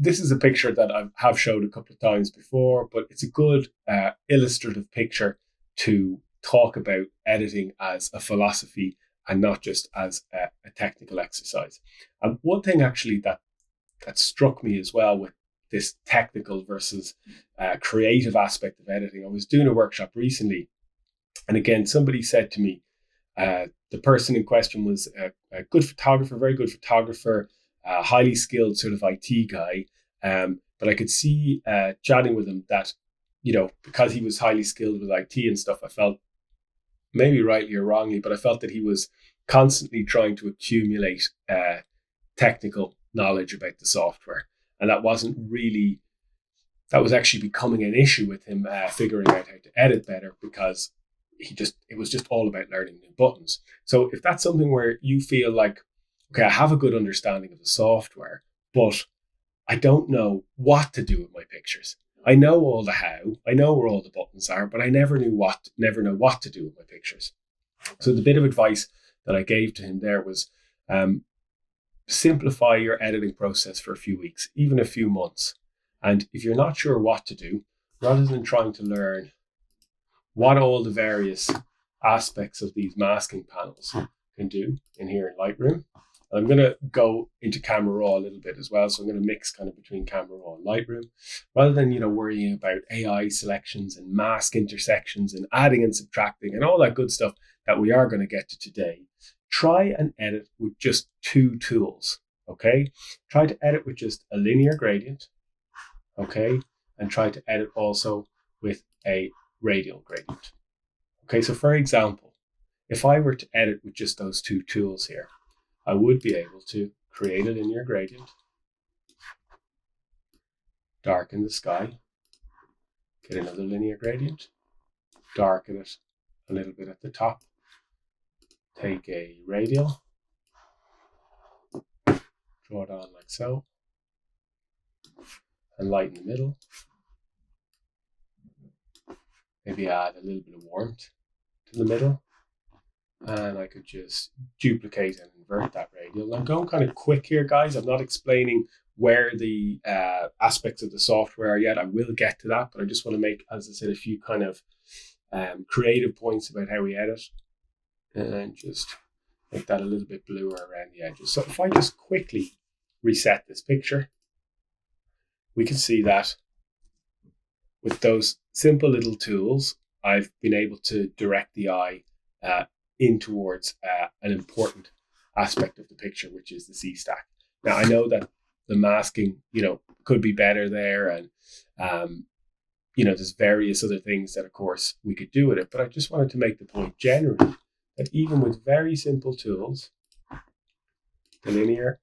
this is a picture that I have showed a couple of times before, but it's a good illustrative picture to talk about editing as a philosophy and not just as a technical exercise. And one thing actually that struck me as well with this technical versus creative aspect of editing, I was doing a workshop recently, and again, somebody said to me, the person in question was a good photographer, very good photographer, highly skilled sort of IT guy. But I could see chatting with him that, because he was highly skilled with IT and stuff, I felt, maybe rightly or wrongly, but I felt that he was constantly trying to accumulate technical knowledge about the software. And that was actually becoming an issue with him figuring out how to edit better, because it was just all about learning new buttons. So if that's something where you feel like, okay, I have a good understanding of the software, but I don't know what to do with my pictures. I know all the how, I know where all the buttons are, but I never know what to do with my pictures. So the bit of advice that I gave to him there was simplify your editing process for a few weeks, even a few months. And if you're not sure what to do, rather than trying to learn what all the various aspects of these masking panels can do in here in Lightroom. I'm going to go into Camera Raw a little bit as well. So I'm going to mix kind of between Camera Raw and Lightroom, rather than, worrying about AI selections and mask intersections and adding and subtracting and all that good stuff that we are going to get to today. Try and edit with just two tools, okay? Try to edit with just a linear gradient, okay? And try to edit also with a radial gradient. Okay, so for example, if I were to edit with just those two tools here, I would be able to create a linear gradient, darken the sky, get another linear gradient, darken it a little bit at the top, take a radial, draw it on like so, and lighten the middle. Maybe add a little bit of warmth to the middle. And I could just duplicate and invert that radial. I'm going kind of quick here, guys. I'm not explaining where the aspects of the software are yet. I will get to that, but I just want to make, as I said, a few kind of creative points about how we edit, and just make that a little bit bluer around the edges. So if I just quickly reset this picture, we can see that with those simple little tools, I've been able to direct the eye in towards an important aspect of the picture, which is the C-stack. Now, I know that the masking, could be better there, and there's various other things that, of course, we could do with it. But I just wanted to make the point generally that even with very simple tools, the linear,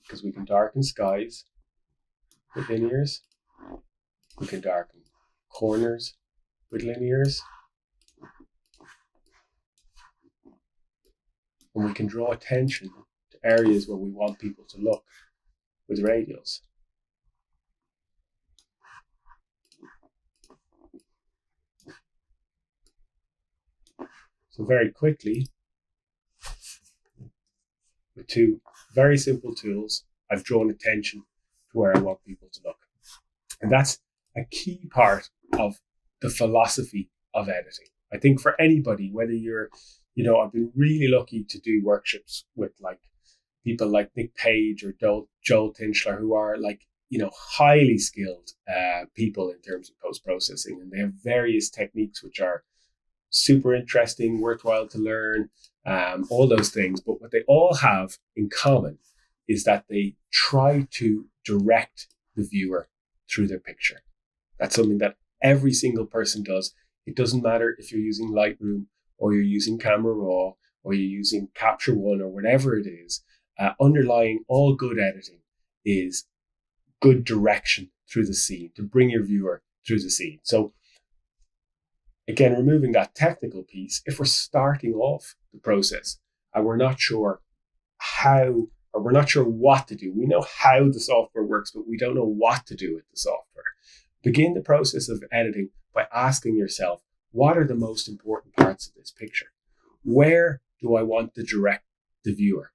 because we can darken skies with linears, we can darken corners with linears, and we can draw attention to areas where we want people to look with radials. So very quickly, with two very simple tools, I've drawn attention to where I want people to look. And that's a key part of the philosophy of editing. I think for anybody, whether you're, I've been really lucky to do workshops with people like Nick Page or Joel Tinchler, who are highly skilled people in terms of post-processing. And they have various techniques which are super interesting, worthwhile to learn, all those things. But what they all have in common is that they try to direct the viewer through their picture. That's something that every single person does. It doesn't matter if you're using Lightroom or you're using Camera Raw or you're using Capture One or whatever it is. Underlying all good editing is good direction through the scene to bring your viewer through the scene. So again, removing that technical piece, if we're starting off the process and we're not sure how, or we're not sure what to do, we know how the software works, but we don't know what to do with the software. Begin the process of editing by asking yourself, what are the most important parts of this picture? Where do I want to direct the viewer?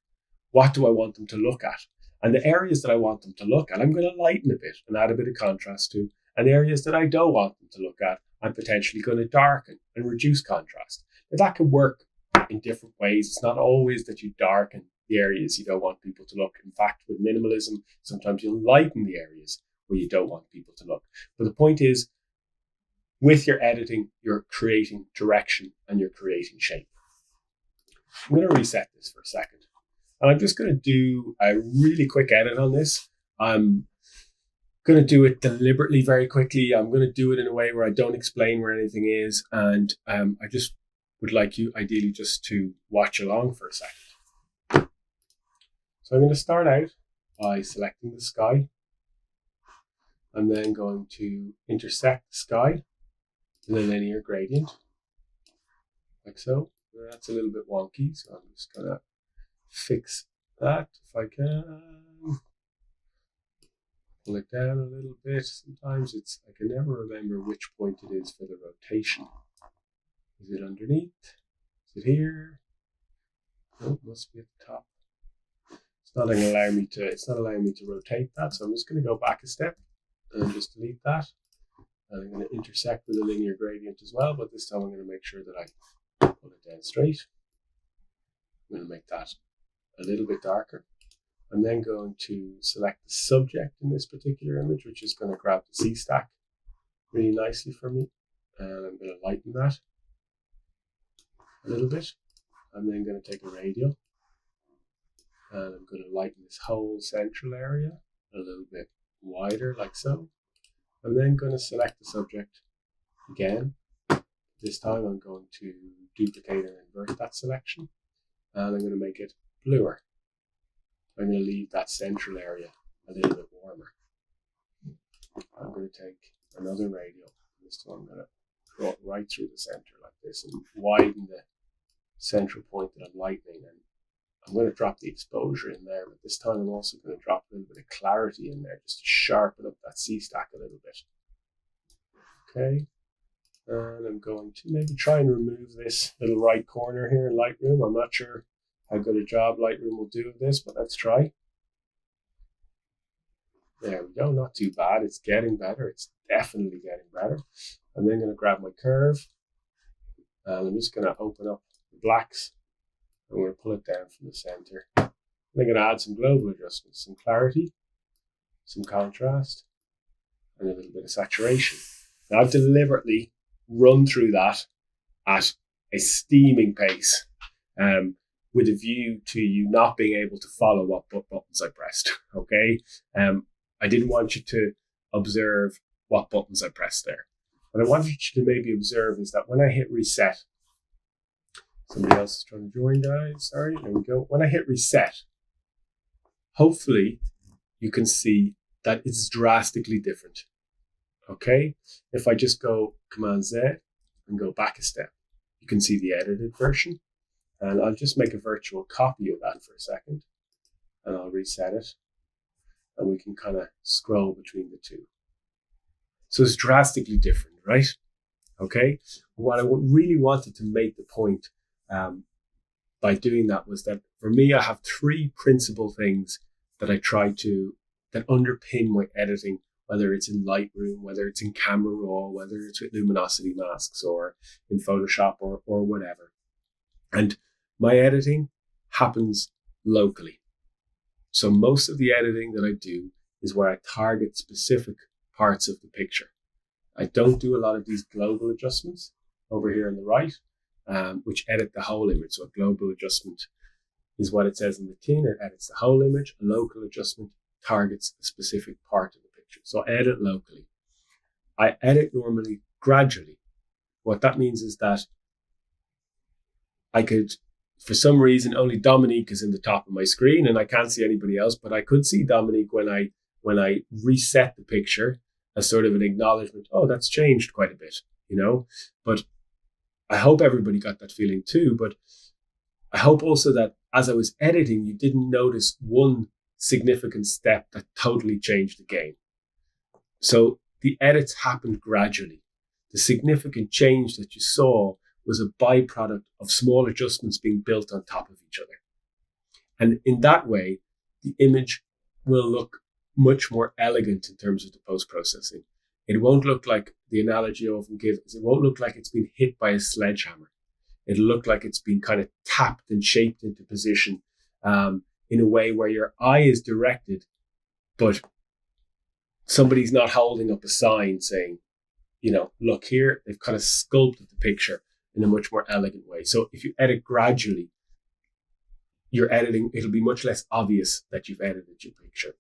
What do I want them to look at? And the areas that I want them to look at, I'm going to lighten a bit and add a bit of contrast to. And the areas that I don't want them to look at, I'm potentially going to darken and reduce contrast. But that can work in different ways. It's not always that you darken the areas you don't want people to look. In fact, with minimalism, sometimes you'll lighten the areas where you don't want people to look. But the point is, with your editing, you're creating direction and you're creating shape. I'm going to reset this for a second. And I'm just going to do a really quick edit on this. I'm going to do it deliberately very quickly. I'm going to do it in a way where I don't explain where anything is. And I just would like you ideally just to watch along for a second. So I'm going to start out by selecting the sky. I'm then going to intersect the sky with a linear gradient, like so. That's a little bit wonky, so I'm just going to fix that if I can. Pull it down a little bit. Sometimes I can never remember which point it is for the rotation. Is it underneath? Is it here? No, it must be at the top. It's not allowing me to rotate that, so I'm just going to go back a step and just delete that. And I'm going to intersect with a linear gradient as well, but this time I'm going to make sure that I pull it down straight. I'm going to make that a little bit darker. I'm then going to select the subject in this particular image, which is going to grab the C stack really nicely for me. And I'm going to lighten that a little bit. I'm then going to take a radial and I'm going to lighten this whole central area a little bit wider, like so. I'm then going to select the subject again. This time I'm going to duplicate and invert that selection, and I'm going to make it bluer. I'm going to leave that central area a little bit warmer. I'm going to take another radial. This time I'm going to draw it right through the center like this and widen the central point that I'm lightening. And I'm going to drop the exposure in there, but this time I'm also going to drop a little bit of clarity in there just to sharpen up that C stack a little bit. Okay, and I'm going to maybe try and remove this little right corner here in Lightroom. I'm not sure how good a job Lightroom will do of this, but let's try. There we go, not too bad. It's getting better. It's definitely getting better. I'm then going to grab my curve and I'm just going to open up the blacks. I'm going to pull it down from the center. I'm going to add some global adjustments, some clarity, some contrast, and a little bit of saturation. Now I've deliberately run through that at a steaming pace with a view to you not being able to follow what buttons I pressed, okay? I didn't want you to observe what buttons I pressed there. What I wanted you to maybe observe is that when I hit reset, somebody else is trying to join, guys. Sorry, there we go. When I hit reset, hopefully you can see that it's drastically different. Okay? If I just go Command Z and go back a step, you can see the edited version. And I'll just make a virtual copy of that for a second. And I'll reset it. And we can kind of scroll between the two. So it's drastically different, right? Okay? What I really wanted to make the point by doing that was that for me, I have three principal things that I try to, that underpin my editing, whether it's in Lightroom, whether it's in Camera Raw, whether it's with luminosity masks or in Photoshop or whatever. And my editing happens locally. So most of the editing that I do is where I target specific parts of the picture. I don't do a lot of these global adjustments over here on the right, which edit the whole image. So a global adjustment is what it says in the tin. It edits the whole image. A local adjustment targets a specific part of the picture. So I edit locally. I edit normally gradually. What that means is that I could, for some reason, only Dominique is in the top of my screen and I can't see anybody else, but I could see Dominique when I reset the picture as sort of an acknowledgement, oh, that's changed quite a bit, you know? But I hope everybody got that feeling too, but I hope also that as I was editing, you didn't notice one significant step that totally changed the game. So the edits happened gradually. The significant change that you saw was a byproduct of small adjustments being built on top of each other. And in that way, the image will look much more elegant in terms of the post-processing. It won't look like, the analogy I often give is, it won't look like it's been hit by a sledgehammer. It'll look like it's been kind of tapped and shaped into position in a way where your eye is directed, but somebody's not holding up a sign saying, look here. They've kind of sculpted the picture in a much more elegant way. So if you edit gradually, you're editing, it'll be much less obvious that you've edited your picture.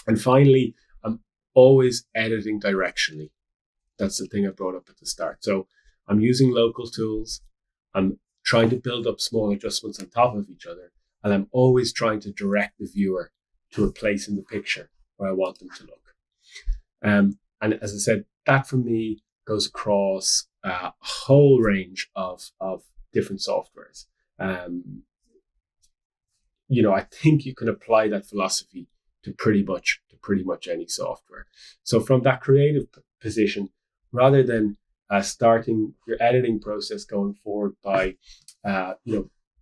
And finally, I'm always editing directionally. That's the thing I brought up at the start. So I'm using local tools. I'm trying to build up small adjustments on top of each other. And I'm always trying to direct the viewer to a place in the picture where I want them to look. And as I said, that for me goes across a whole range of different softwares. I think you can apply that philosophy to pretty much any software. So from that creative position, rather than starting your editing process going forward by,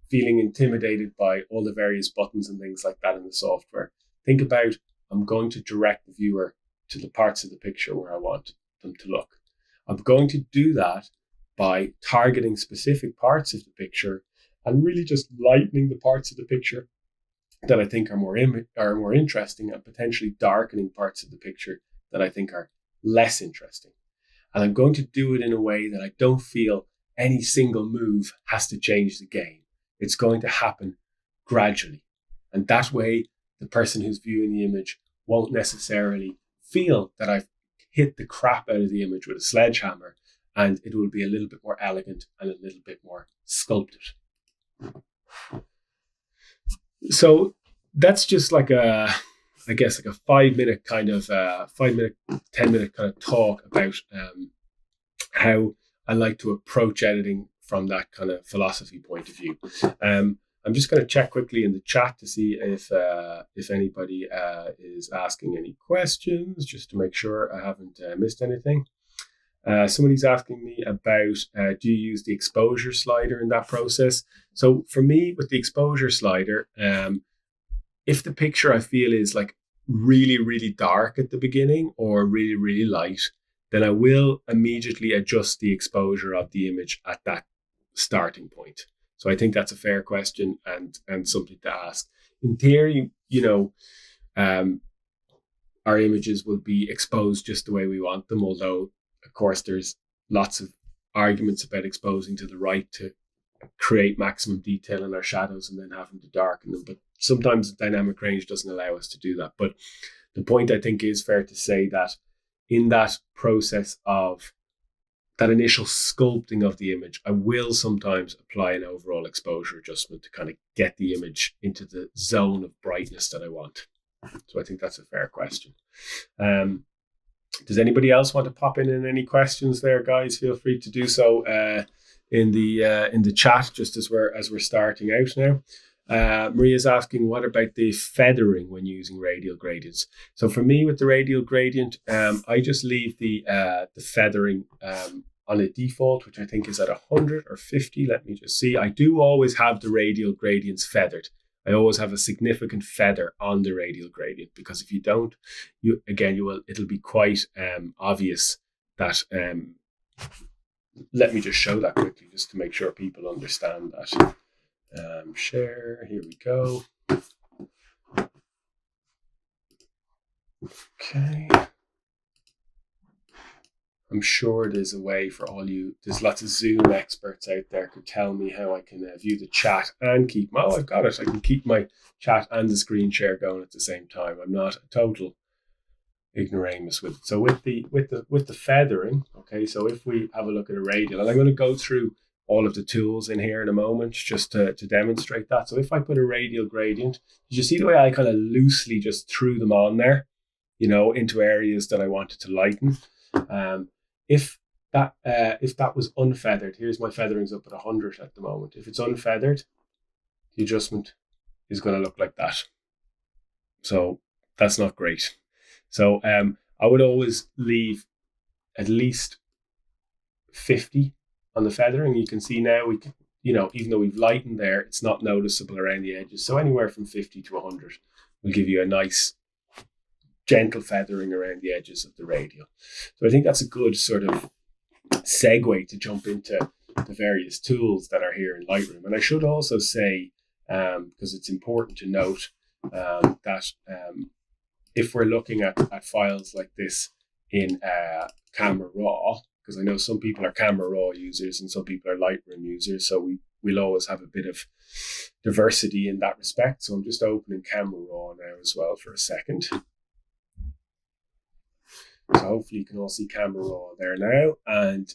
feeling intimidated by all the various buttons and things like that in the software, think about, I'm going to direct the viewer to the parts of the picture where I want them to look. I'm going to do that by targeting specific parts of the picture and really just lightening the parts of the picture that I think are more interesting, and potentially darkening parts of the picture that I think are less interesting. And I'm going to do it in a way that I don't feel any single move has to change the game. It's going to happen gradually. And that way, the person who's viewing the image won't necessarily feel that I've hit the crap out of the image with a sledgehammer, and it will be a little bit more elegant and a little bit more sculpted. So that's just like a 5-minute kind of 10-minute kind of talk about how I like to approach editing from that kind of philosophy point of view. I'm just going to check quickly in the chat to see if anybody is asking any questions, just to make sure I haven't missed anything. Somebody's asking me about, do you use the exposure slider in that process? So for me, with the exposure slider, if the picture I feel is like really, really dark at the beginning or really, really light, then I will immediately adjust the exposure of the image at that starting point. So I think that's a fair question and something to ask. In theory, our images will be exposed just the way we want them, although, of course, there's lots of arguments about exposing to the right to create maximum detail in our shadows and then having to darken them. But sometimes the dynamic range doesn't allow us to do that. But the point, I think, is fair to say that in that process of that initial sculpting of the image, I will sometimes apply an overall exposure adjustment to kind of get the image into the zone of brightness that I want. So I think that's a fair question. Does anybody else want to pop in any questions there, guys? Feel free to do so in the chat just as we're starting out now. Maria's asking, what about the feathering when using radial gradients? So for me, with the radial gradient, I just leave the feathering on a default, which I think is at 100 or 50. Let me just see. I do always have the radial gradients feathered. I always have a significant feather on the radial gradient, because if you don't, it'll be quite obvious that. Let me just show that quickly just to make sure people understand that. Share, here we go. Okay. I'm sure there's a way for all you, there's lots of Zoom experts out there who tell me how I can view the chat and keep, I've got it. I can keep my chat and the screen share going at the same time. I'm not a total ignoramus with it. So with the feathering, okay, so if we have a look at a radial, and I'm going to go through all of the tools in here in a moment just to demonstrate that. So if I put a radial gradient, did you see the way I kind of loosely just threw them on there, into areas that I wanted to lighten? If that was unfeathered, here's my feathering's up at 100 at the moment. If it's unfeathered, the adjustment is going to look like that. So that's not great. So I would always leave at least 50 on the feathering. You can see now we can, even though we've lightened there, it's not noticeable around the edges. So anywhere from 50 to 100 will give you a nice gentle feathering around the edges of the radial. So I think that's a good sort of segue to jump into the various tools that are here in Lightroom. And I should also say, because it's important to note that if we're looking at files like this in Camera Raw, because I know some people are Camera Raw users and some people are Lightroom users, so we'll always have a bit of diversity in that respect. So I'm just opening Camera Raw now as well for a second. So hopefully you can all see Camera Raw there now. And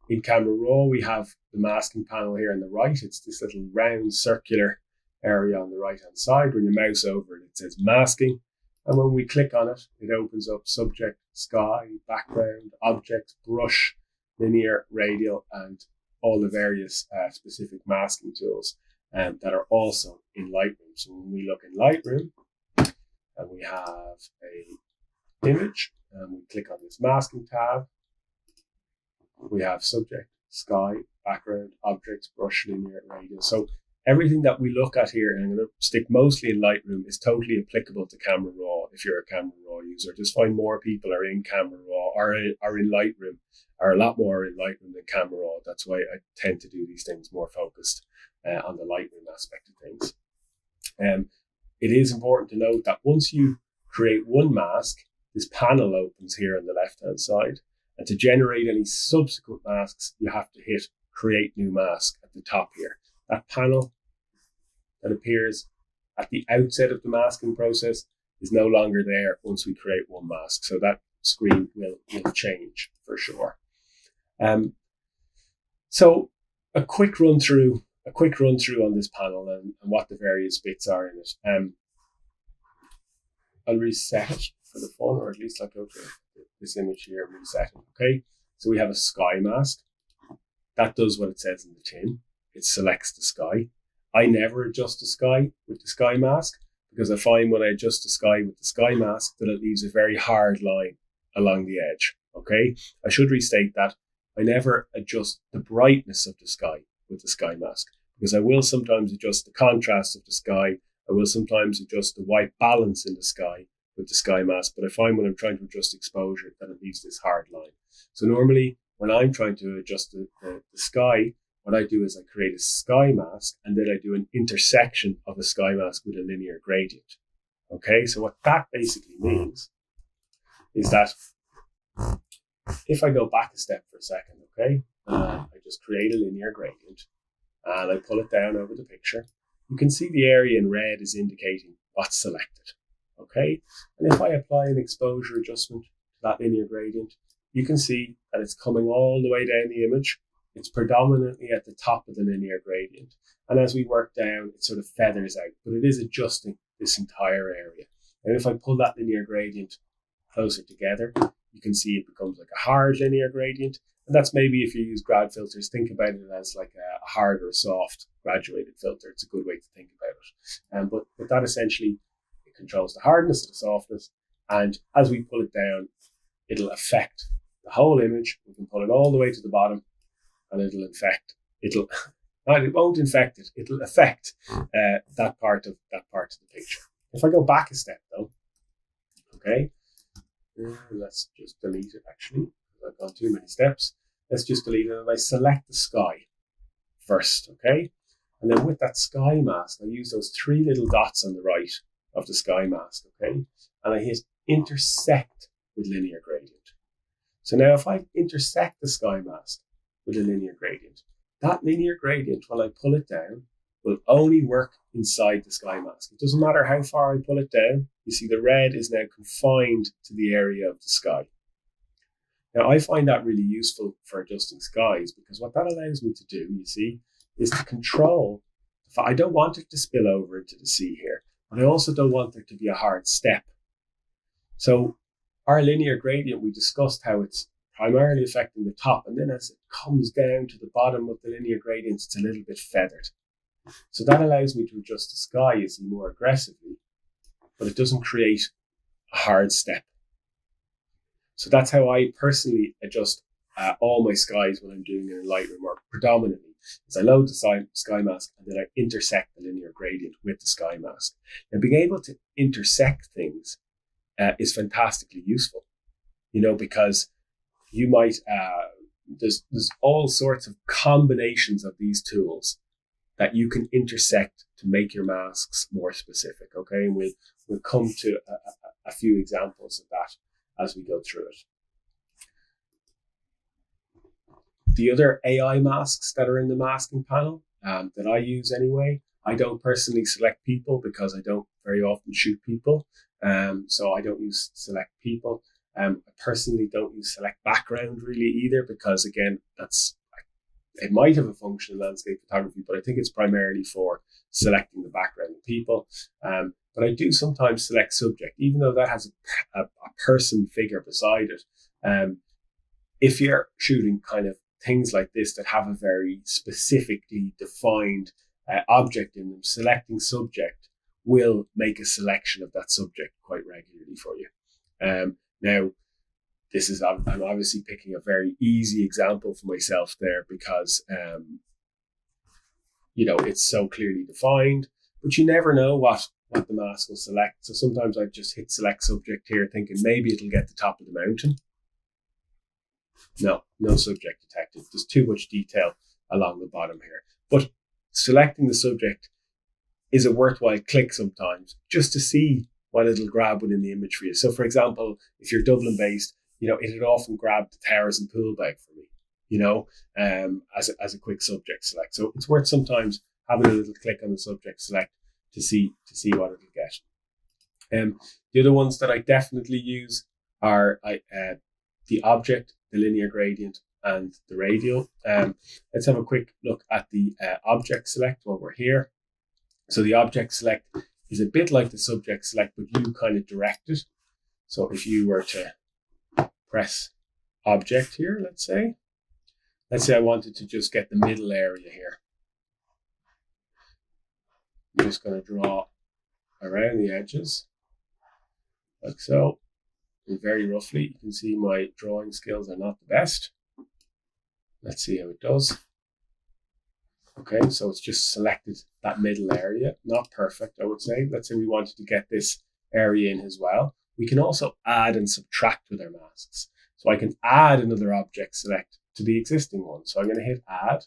in Camera Raw, we have the masking panel here on the right. It's this little round circular area on the right-hand side. When you mouse over it, it says masking. And when we click on it, it opens up subject, sky, background, object, brush, linear, radial, and all the various specific masking tools that are also in Lightroom. So when we look in Lightroom, and we have a image, and we click on this masking tab, we have subject, sky, background, object, brush, linear, radial. So everything that we look at here, and I'm going to stick mostly in Lightroom, is totally applicable to Camera Raw if you're a Camera Raw user. Just find more people are in Camera Raw or are in Lightroom, are a lot more in Lightroom than Camera Raw. That's why I tend to do these things more focused on the Lightroom aspect of things. It is important to note that once you create one mask, this panel opens here on the left-hand side. And to generate any subsequent masks, you have to hit Create New Mask at the top here. That panel that appears at the outset of the masking process is no longer there once we create one mask. So that screen will change for sure. So a quick run through on this panel and what the various bits are in it. I'll reset it for the fun, or at least I'll go to this image here and reset it. Okay, so we have a sky mask. That does what it says in the tin. It selects the sky. I never adjust the sky with the sky mask because I find when I adjust the sky with the sky mask that it leaves a very hard line along the edge. Okay, I should restate that. I never adjust the brightness of the sky with the sky mask because I will sometimes adjust the contrast of the sky. I will sometimes adjust the white balance in the sky with the sky mask, but I find when I'm trying to adjust exposure that it leaves this hard line. So normally when I'm trying to adjust the sky, what I do is I create a sky mask and then I do an intersection of a sky mask with a linear gradient. Okay, so what that basically means is that if I go back a step for a second, okay, I just create a linear gradient and I pull it down over the picture, you can see the area in red is indicating what's selected. Okay, and if I apply an exposure adjustment to that linear gradient, you can see that it's coming all the way down the image. It's predominantly at the top of the linear gradient. And as we work down, it sort of feathers out, but it is adjusting this entire area. And if I pull that linear gradient closer together, you can see it becomes like a hard linear gradient. And that's maybe if you use grad filters, think about it as like a hard or a soft graduated filter. It's a good way to think about it. But that essentially, it controls the hardness of the softness. And as we pull it down, it'll affect the whole image. We can pull it all the way to the bottom and it won't infect it. It'll affect that part of the picture. If I go back a step though, okay, let's just delete it actually. I've gone too many steps. Let's just delete it and I select the sky first, okay? And then with that sky mask, I use those three little dots on the right of the sky mask, okay? And I hit intersect with linear gradient. So now if I intersect the sky mask with a linear gradient, that linear gradient, when I pull it down, will only work inside the sky mask. It doesn't matter how far I pull it down. You see the red is now confined to the area of the sky. Now, I find that really useful for adjusting skies because what that allows me to do, you see, is to control. I don't want it to spill over into the sea here, but I also don't want there to be a hard step. So our linear gradient, we discussed how it's primarily affecting the top, and then as it comes down to the bottom of the linear gradient, it's a little bit feathered. So that allows me to adjust the sky, you see, more aggressively, but it doesn't create a hard step. So that's how I personally adjust all my skies when I'm doing it in Lightroom, or predominantly, is I load the sky mask and then I intersect the linear gradient with the sky mask. Now, being able to intersect things is fantastically useful, because you might, there's all sorts of combinations of these tools that you can intersect to make your masks more specific. Okay. And we'll come to a few examples of that as we go through it. The other AI masks that are in the masking panel that I use anyway, I don't personally select people because I don't very often shoot people. So I don't use select people. I personally don't use select background really either, because again, it might have a function in landscape photography, but I think it's primarily for selecting the background of people. But I do sometimes select subject, even though that has a person figure beside it. If you're shooting kind of things like this that have a very specifically defined object in them, selecting subject will make a selection of that subject quite regularly for you. Now, I'm obviously picking a very easy example for myself there because, it's so clearly defined, but you never know what the mask will select. So sometimes I just hit select subject here thinking maybe it'll get the top of the mountain. No subject detected. There's too much detail along the bottom here. But selecting the subject is a worthwhile click sometimes just to see what it'll grab within the image for you. So for example, if you're Dublin based, it'd often grab the towers and pool bag for me, as a quick subject select. So it's worth sometimes having a little click on the subject select to see what it'll get. The other ones that I definitely use are the object, the linear gradient, and the radial. Let's have a quick look at the object select while we're here. So the object select is a bit like the subject select, but you kind of direct it. So if you were to press object here, let's say I wanted to just get the middle area here. I'm just going to draw around the edges like so. And very roughly, you can see my drawing skills are not the best. Let's see how it does. Okay, so it's just selected that middle area. Not perfect, I would say. Let's say we wanted to get this area in as well. We can also add and subtract with our masks. So I can add another object select to the existing one. So I'm going to hit add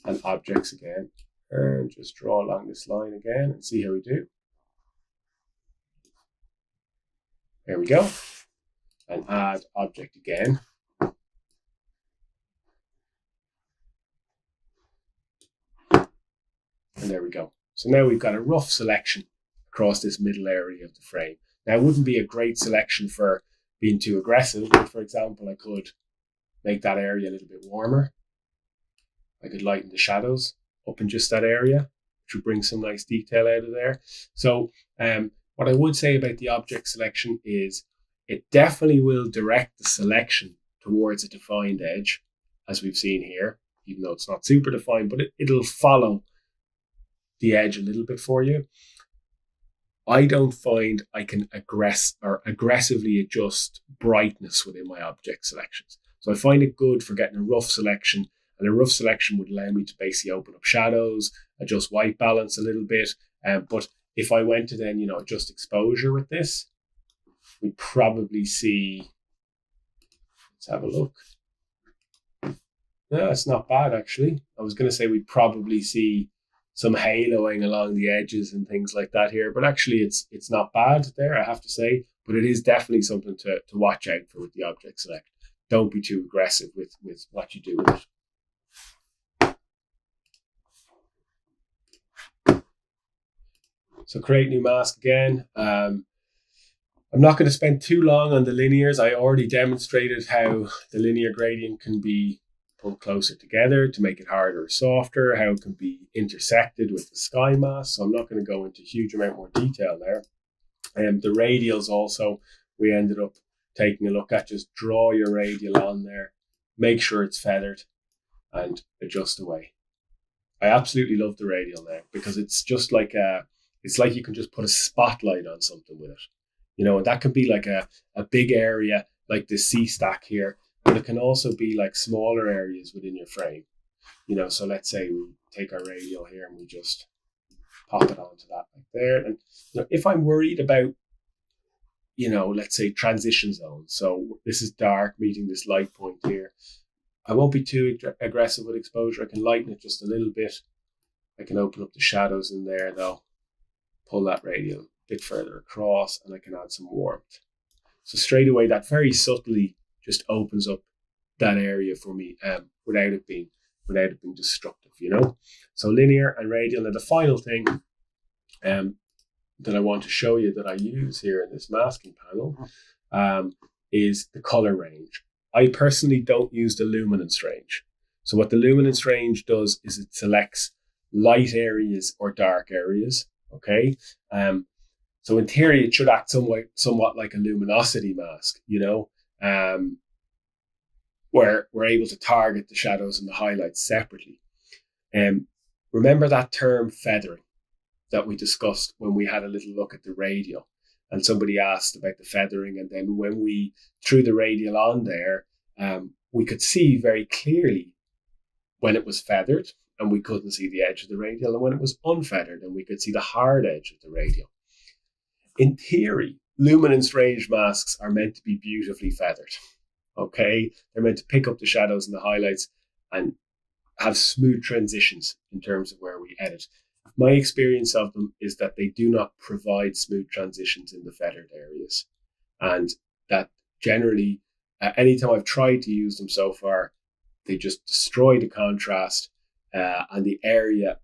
and objects again and just draw along this line again and see how we do. There we go. And add object again. And there we go. So now we've got a rough selection across this middle area of the frame. Now, it wouldn't be a great selection for being too aggressive, but for example, I could make that area a little bit warmer. I could lighten the shadows up in just that area, which would bring some nice detail out of there. So what I would say about the object selection is it definitely will direct the selection towards a defined edge, as we've seen here, even though it's not super defined, but it'll follow the edge a little bit for you. I don't find I can aggressively adjust brightness within my object selections. So I find it good for getting a rough selection, and a rough selection would allow me to basically open up shadows, adjust white balance a little bit. But if I went to then, adjust exposure with this, we'd probably see, let's have a look. No, it's not bad actually. I was going to say we'd probably see some haloing along the edges and things like that here, but actually it's not bad there, I have to say. But it is definitely something to watch out for with the object select. Don't be too aggressive with what you do with it. So create new mask again. I'm not going to spend too long on the linears. I already demonstrated how the linear gradient can be pulled closer together to make it harder or softer, how it can be intersected with the sky mask. So I'm not going to go into a huge amount more detail there. The radials also, we ended up taking a look at. Just draw your radial on there, make sure it's feathered, and adjust away. I absolutely love the radial now because it's just like it's like you can just put a spotlight on something with it. And that could be like a big area like this C stack here, but it can also be like smaller areas within your frame. So let's say we take our radial here and we just pop it onto that like there. And if I'm worried about, let's say transition zones. So this is dark meeting this light point here. I won't be too aggressive with exposure. I can lighten it just a little bit. I can open up the shadows in there though, pull that radial a bit further across, and I can add some warmth. So straight away, that very subtly just opens up that area for me without it being destructive, So linear and radial. And the final thing that I want to show you that I use here in this masking panel is the color range. I personally don't use the luminance range. So what the luminance range does is it selects light areas or dark areas. Okay. So in theory, it should act somewhat like a luminosity mask, where we're able to target the shadows and the highlights separately. Remember that term feathering that we discussed when we had a little look at the radial, and somebody asked about the feathering, and then when we threw the radial on there, we could see very clearly when it was feathered and we couldn't see the edge of the radial, and when it was unfeathered and we could see the hard edge of the radial. In theory, luminance range masks are meant to be beautifully feathered. Okay, they're meant to pick up the shadows and the highlights and have smooth transitions in terms of where we edit. My experience of them is that they do not provide smooth transitions in the feathered areas, and that generally, anytime I've tried to use them so far, they just destroy the contrast and the area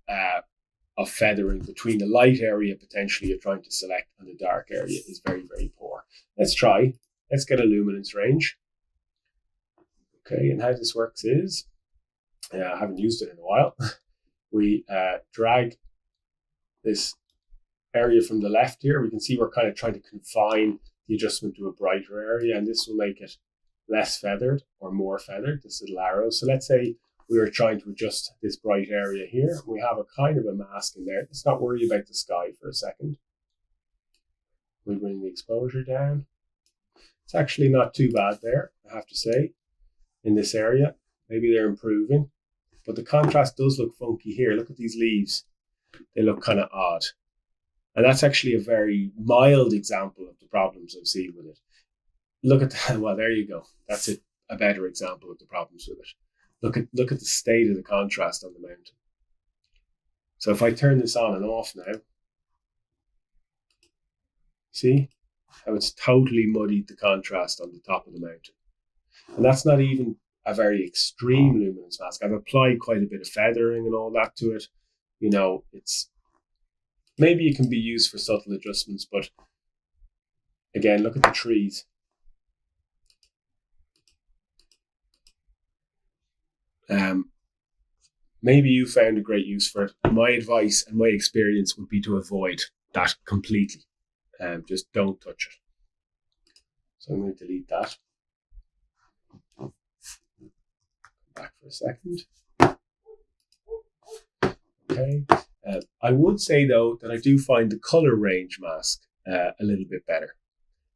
of feathering between the light area potentially you're trying to select and the dark area is very, very poor. Let's get a luminance range. Okay, and how this works is, I haven't used it in a while. We drag this area from the left here. We can see we're kind of trying to confine the adjustment to a brighter area, and this will make it less feathered or more feathered, this little arrow. So let's say we were trying to adjust this bright area here. We have a kind of a mask in there. Let's not worry about the sky for a second. We bring the exposure down. It's actually not too bad there, I have to say, in this area. Maybe they're improving, but the contrast does look funky here. Look at these leaves. They look kind of odd. And that's actually a very mild example of the problems I've seen with it. Look at that. Well, there you go. That's a better example of the problems with it. Look at the state of the contrast on the mountain. So if I turn this on and off now, see how it's totally muddied the contrast on the top of the mountain. And that's not even a very extreme luminance mask. I've applied quite a bit of feathering and all that to it. It's maybe it can be used for subtle adjustments, but again, look at the trees. Maybe you found a great use for it. My advice and my experience would be to avoid that completely. Just don't touch it. So I'm going to delete that. Back for a second. Okay. I would say though that I do find the color range mask a little bit better.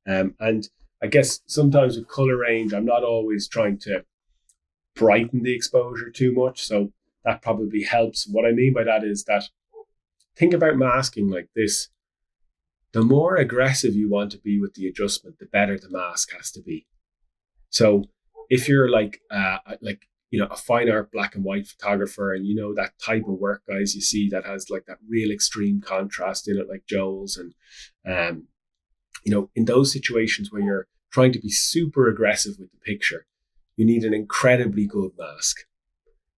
And I guess sometimes with color range, I'm not always trying to brighten the exposure too much. So that probably helps. What I mean by that is that think about masking like this. The more aggressive you want to be with the adjustment, the better the mask has to be. So if you're like a fine art black and white photographer, and that type of work, guys, you see that has like that real extreme contrast in it, like Joel's, and in those situations where you're trying to be super aggressive with the picture, you need an incredibly good mask.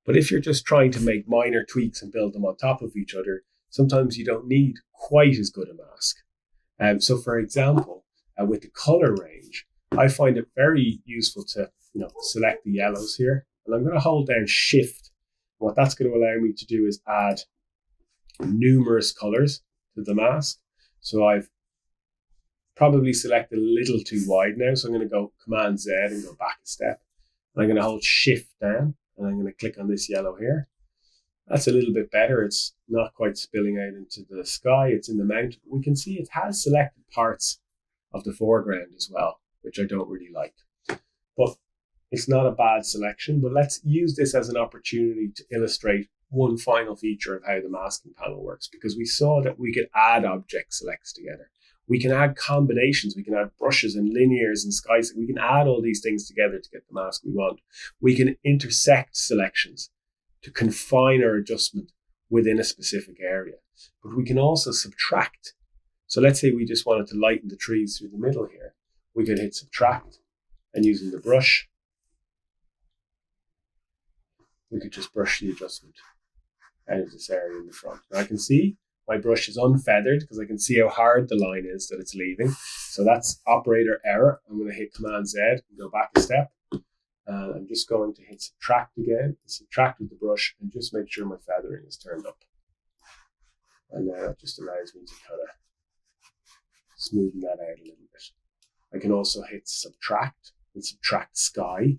But if you're just trying to make minor tweaks and build them on top of each other, sometimes you don't need quite as good a mask. So for example, with the color range, I find it very useful to select the yellows here. And I'm going to hold down Shift. What that's going to allow me to do is add numerous colors to the mask. So I've probably selected a little too wide now. So I'm going to go Command Z and go back a step. And I'm going to hold Shift down and I'm going to click on this yellow here. That's a little bit better. It's not quite spilling out into the sky. It's in the mountain. We can see it has selected parts of the foreground as well, which I don't really like. But it's not a bad selection, but let's use this as an opportunity to illustrate one final feature of how the masking panel works, because we saw that we could add object selects together. We can add combinations. We can add brushes and linears and skies. We can add all these things together to get the mask we want. We can intersect selections to confine our adjustment within a specific area. But we can also subtract. So let's say we just wanted to lighten the trees through the middle here. We could hit subtract, and using the brush, we could just brush the adjustment out of this area in the front. Now I can see my brush is unfeathered because I can see how hard the line is that it's leaving. So that's operator error. I'm going to hit Command Z and go back a step. And I'm just going to hit subtract again, subtract with the brush, and just make sure my feathering is turned up. And that just allows me to kind of smoothen that out a little bit. I can also hit subtract and subtract sky,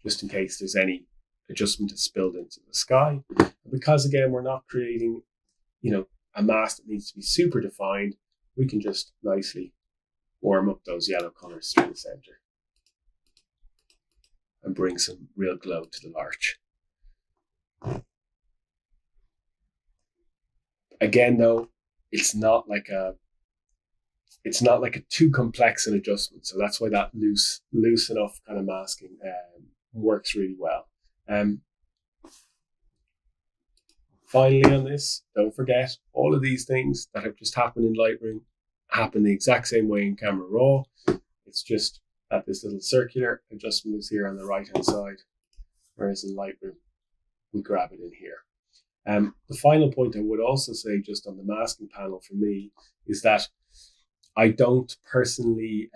just in case there's any adjustment that's spilled into the sky. And because again, we're not creating, a mask that needs to be super defined, we can just nicely warm up those yellow colors through the center and bring some real glow to the larch. Again, though, it's not like a too complex an adjustment. So that's why that loose enough kind of masking works really well. Finally on this, don't forget all of these things that have just happened in Lightroom happen the exact same way in Camera Raw. It's just that this little circular adjustment is here on the right hand side, whereas in Lightroom we grab it in here. The final point I would also say just on the masking panel for me is that I don't personally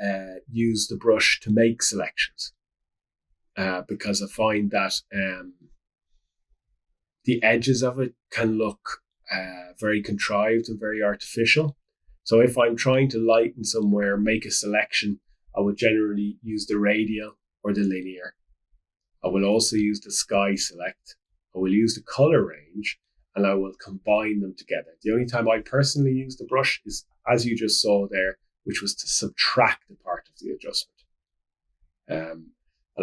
use the brush to make selections because I find that the edges of it can look very contrived and very artificial. So if I'm trying to lighten somewhere, make a selection, I would generally use the radial or the linear. I will also use the sky select. I will use the color range, and I will combine them together. The only time I personally use the brush is, as you just saw there, which was to subtract a part of the adjustment. And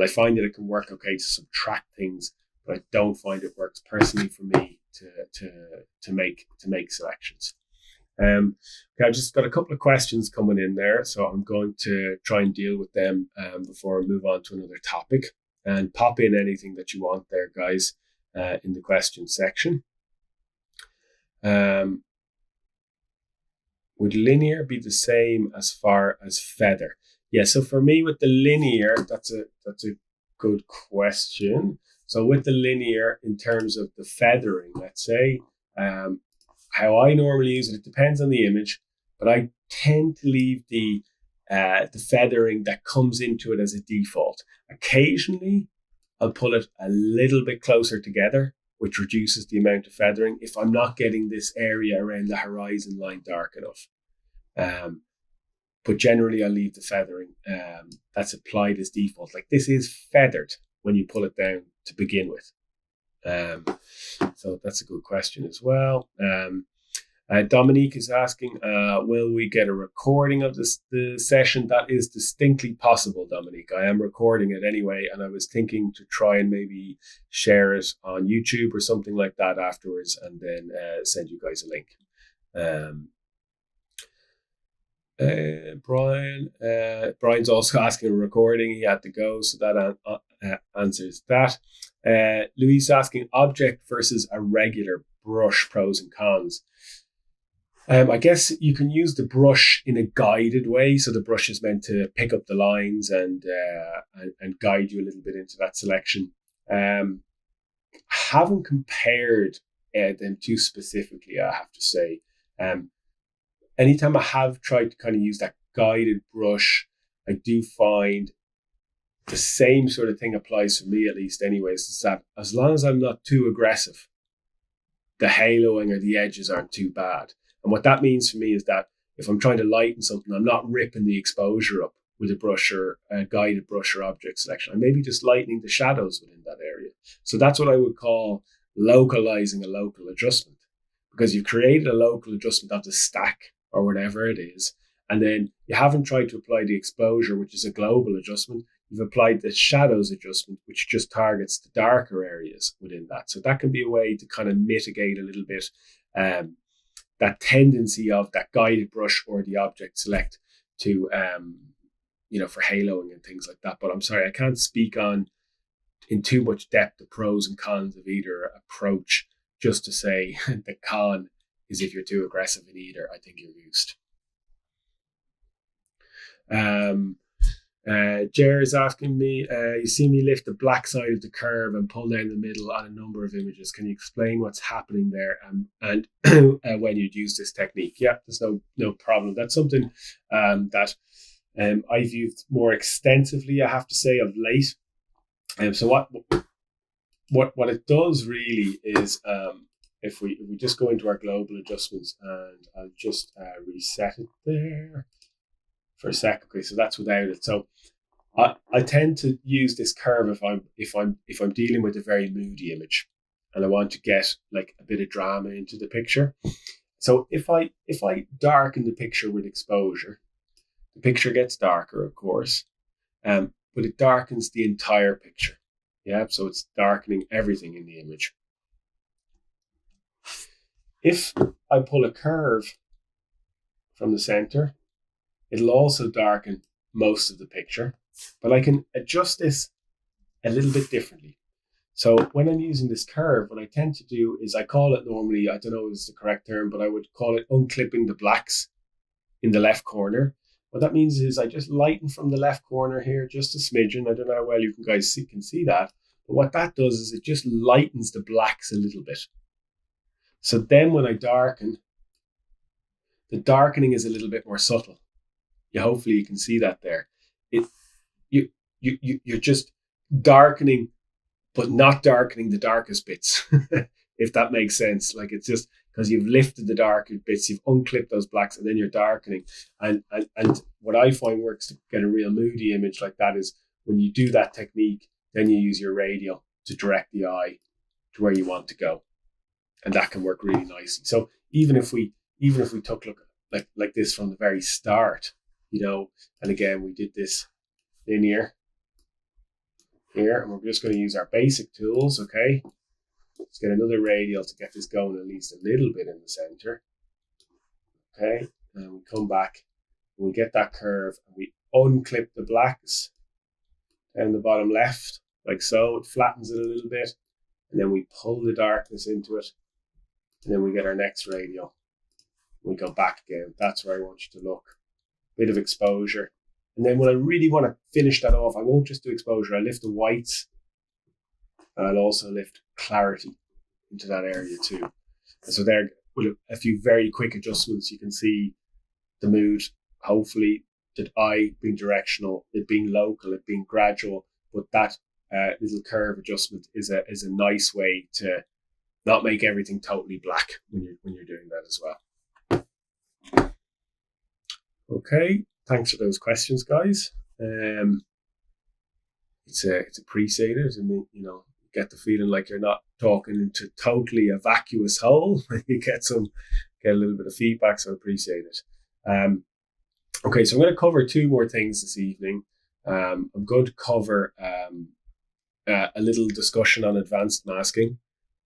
I find that it can work okay to subtract things, but I don't find it works personally for me to make selections. Okay, I just got a couple of questions coming in there, so I'm going to try and deal with them before I move on to another topic. And pop in anything that you want there, guys, in the question section. Would linear be the same as far as feather? Yeah, so for me with the linear, that's a good question. So with the linear, in terms of the feathering, let's say, how I normally use it, it depends on the image, but I tend to leave the feathering that comes into it as a default. Occasionally, I'll pull it a little bit closer together, which reduces the amount of feathering if I'm not getting this area around the horizon line dark enough. But generally, I'll leave the feathering that's applied as default. Like this is feathered when you pull it down to begin with. So that's a good question as well. Dominique is asking, will we get a recording of the session? That is distinctly possible, Dominique. I am recording it anyway, and I was thinking to try and maybe share it on YouTube or something like that afterwards, and then send you guys a link. Brian's also asking a recording. He had to go, so that answers that. Louise asking object versus a regular brush, pros and cons. I guess you can use the brush in a guided way. So the brush is meant to pick up the lines and guide you a little bit into that selection. I haven't compared them too specifically, I have to say. Anytime I have tried to kind of use that guided brush, I do find the same sort of thing applies for me, at least anyways, is that as long as I'm not too aggressive, the haloing or the edges aren't too bad. And what that means for me is that if I'm trying to lighten something, I'm not ripping the exposure up with a brush or a guided brush or object selection. I'm maybe just lightening the shadows within that area. So that's what I would call localizing a local adjustment, because you've created a local adjustment of the stack or whatever it is, and then you haven't tried to apply the exposure, which is a global adjustment. You've applied the shadows adjustment, which just targets the darker areas within that. So that can be a way to kind of mitigate a little bit that tendency of that guided brush or the object select to for haloing and things like that. But I'm sorry, I can't speak on in too much depth the pros and cons of either approach. Just to say the con is if you're too aggressive in either, I think you're used. Jer is asking me, you see me lift the black side of the curve and pull down the middle on a number of images. Can you explain what's happening there and when you'd use this technique? Yeah, there's no problem. That's something that I've used more extensively, I have to say, of late. So what it does really is, if we just go into our global adjustments, and I'll just reset it there for a sec. Okay, so that's without it. So I tend to use this curve if I'm dealing with a very moody image and I want to get like a bit of drama into the picture. So if I darken the picture with exposure, the picture gets darker, of course, but it darkens the entire picture. Yeah, so it's darkening everything in the image. If I pull a curve from the center, it'll also darken most of the picture, but I can adjust this a little bit differently. So when I'm using this curve, what I tend to do is I call it normally, I don't know if it's the correct term, but I would call it unclipping the blacks in the left corner. What that means is I just lighten from the left corner here, just a smidgen. I don't know how well you guys can see that, but what that does is it just lightens the blacks a little bit. So then when I darken, the darkening is a little bit more subtle. Hopefully you can see that there. You're just darkening, but not darkening the darkest bits, if that makes sense. Like, it's just because you've lifted the darker bits, you've unclipped those blacks, and then you're darkening. And what I find works to get a real moody image like that is when you do that technique, then you use your radial to direct the eye to where you want to go. And that can work really nicely. So even if we took look like this from the very start, and again, we did this linear here, and we're just going to use our basic tools, okay? Let's get another radial to get this going at least a little bit in the center. Okay, and we come back, and we get that curve, and we unclip the blacks down the bottom left, like so. It flattens it a little bit, and then we pull the darkness into it, and then we get our next radial. We go back again. That's where I want you to look. Bit of exposure. And then when I really want to finish that off, I won't just do exposure. I lift the whites, and I'll also lift clarity into that area too. And so there, with a few very quick adjustments, you can see the mood, hopefully, that eye being directional, it being local, it being gradual, but that little curve adjustment is a nice way to not make everything totally black when you're doing that as well. Okay, thanks for those questions, guys. It's appreciated. I mean, get the feeling like you're not talking into totally a vacuous hole. You get a little bit of feedback, so I appreciate it. Okay, so I'm going to cover two more things this evening. I'm going to cover a little discussion on advanced masking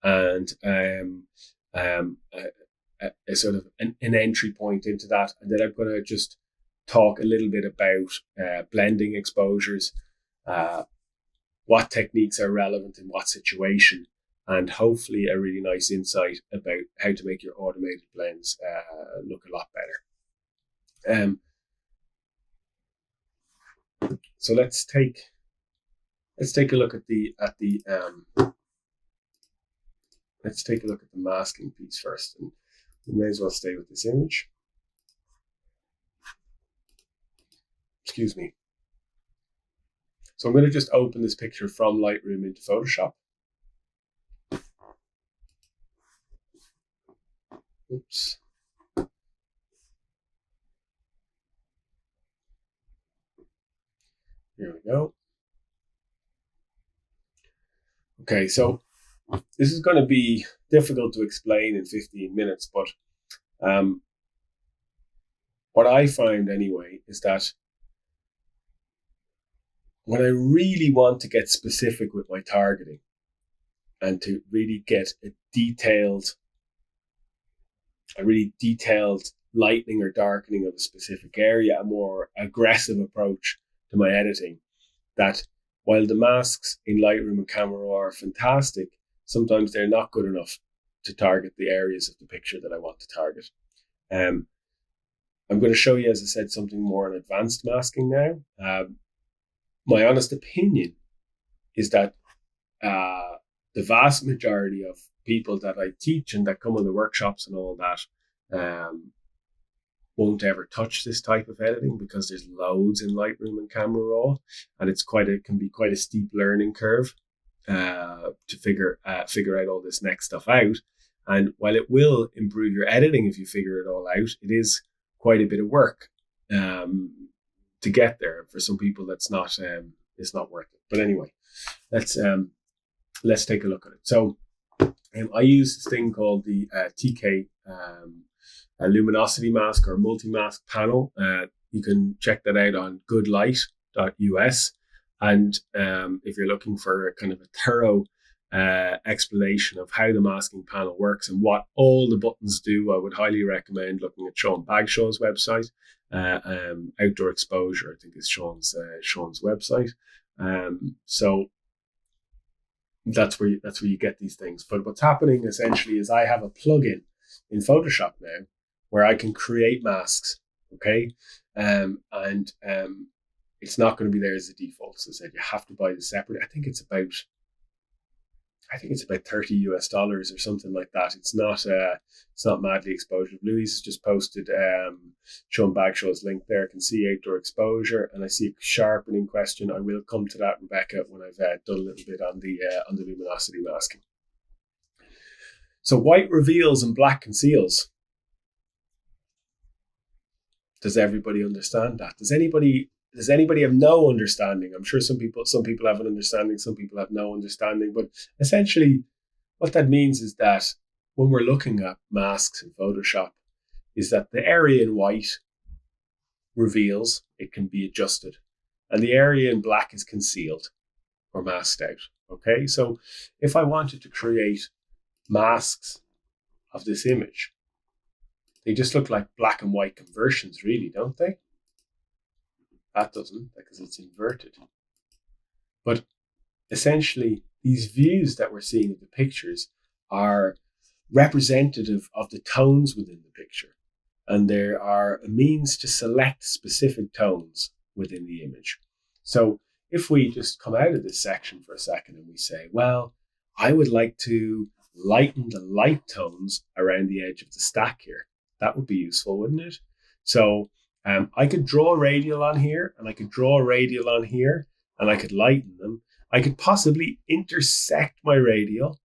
and a sort of an entry point into that. And then I'm going to just talk a little bit about blending exposures, what techniques are relevant in what situation, and hopefully a really nice insight about how to make your automated blends look a lot better. So let's take a look at the masking piece first, and we may as well stay with this image. Excuse me. So I'm going to just open this picture from Lightroom into Photoshop. Oops. Here we go. Okay, so this is going to be difficult to explain in 15 minutes, but what I found anyway is that when I really want to get specific with my targeting and to really get a detailed a really detailed lightening or darkening of a specific area, a more aggressive approach to my editing, that while the masks in Lightroom and Camera Raw are fantastic, sometimes they're not good enough to target the areas of the picture that I want to target. I'm going to show you, as I said, something more on advanced masking now. My honest opinion is that the vast majority of people that I teach and that come on the workshops and all that won't ever touch this type of editing, because there's loads in Lightroom and Camera Raw, and can be quite a steep learning curve to figure out all this next stuff out. And while it will improve your editing if you figure it all out, it is quite a bit of work to get there. For some people, it's not worth it. But anyway, let's take a look at it. So I use this thing called the TK luminosity mask or multi-mask panel. You can check that out on goodlight.us. And if you're looking for a kind of a thorough explanation of how the masking panel works and what all the buttons do, I would highly recommend looking at Sean Bagshaw's website. Outdoor Exposure, I think, is Sean's website. So that's where you get these things. But what's happening essentially is I have a plugin in Photoshop now where I can create masks. Okay, and it's not going to be there as a default. So I said you have to buy the separate. I think it's about $30 or something like that. It's not madly exposure. Louise has just posted Sean Bagshaw's link there. I can see Outdoor Exposure, and I see a sharpening question. I will come to that, Rebecca, when I've done a little bit on the luminosity masking. So white reveals and black conceals. Does everybody understand that? Does anybody have no understanding? I'm sure some people have an understanding, some people have no understanding. But essentially, what that means is that when we're looking at masks in Photoshop, is that the area in white reveals, it can be adjusted, and the area in black is concealed or masked out. Okay, so if I wanted to create masks of this image, they just look like black and white conversions, really, don't they? That doesn't, because it's inverted. But essentially, these views that we're seeing of the pictures are representative of the tones within the picture. And there are a means to select specific tones within the image. So if we just come out of this section for a second and we say, well, I would like to lighten the light tones around the edge of the stack here. That would be useful, wouldn't it? So I could draw a radial on here, and I could draw a radial on here, and I could lighten them. I could possibly intersect my radial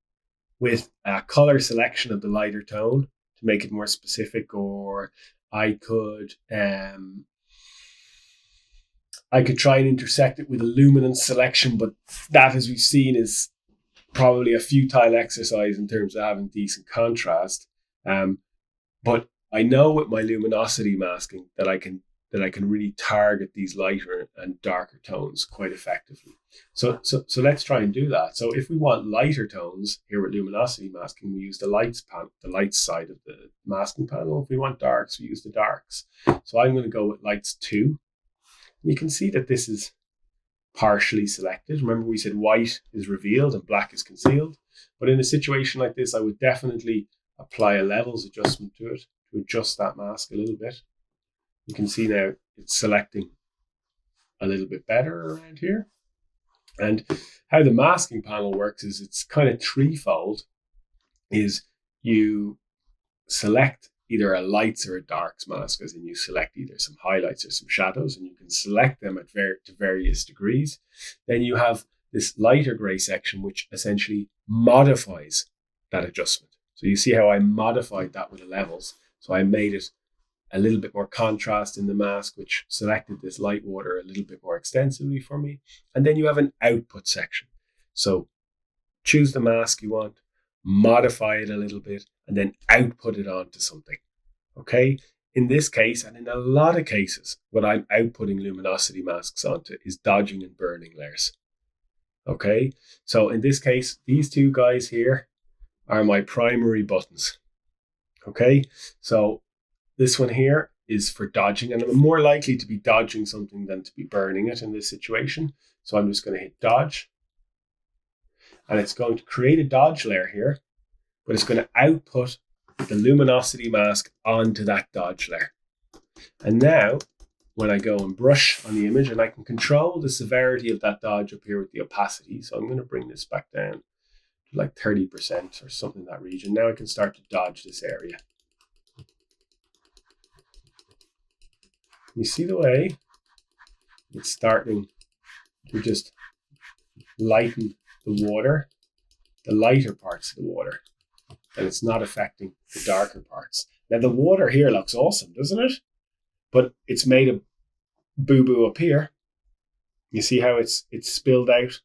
with a color selection of the lighter tone to make it more specific, or I could try and intersect it with a luminance selection, but that, as we've seen, is probably a futile exercise in terms of having decent contrast. But I know with my luminosity masking that I can really target these lighter and darker tones quite effectively. So let's try and do that. So if we want lighter tones here with luminosity masking, we use the lights side of the masking panel. If we want darks, we use the darks. So I'm going to go with lights 2. You can see that this is partially selected. Remember, we said white is revealed and black is concealed. But in a situation like this, I would definitely apply a levels adjustment to it to adjust that mask a little bit. You can see now it's selecting a little bit better around here. And how the masking panel works is it's kind of threefold. Is you select either a lights or a darks mask, as in you select either some highlights or some shadows, and you can select them to various degrees. Then you have this lighter gray section, which essentially modifies that adjustment. So you see how I modified that with the levels. So I made it a little bit more contrast in the mask, which selected this light water a little bit more extensively for me. And then you have an output section. So choose the mask you want, modify it a little bit, and then output it onto something. Okay? In this case, and in a lot of cases, what I'm outputting luminosity masks onto is dodging and burning layers. Okay? So in this case, these two guys here are my primary buttons. Okay, so this one here is for dodging, and I'm more likely to be dodging something than to be burning it in this situation. So I'm just going to hit dodge, and it's going to create a dodge layer here, but it's going to output the luminosity mask onto that dodge layer. And now when I go and brush on the image, and I can control the severity of that dodge up here with the opacity. So I'm going to bring this back down to like 30% or something in that region. Now I can start to dodge this area. You see the way it's starting to just lighten the water, the lighter parts of the water, and it's not affecting the darker parts. Now the water here looks awesome, doesn't it? But it's made a boo-boo up here. You see how it's spilled out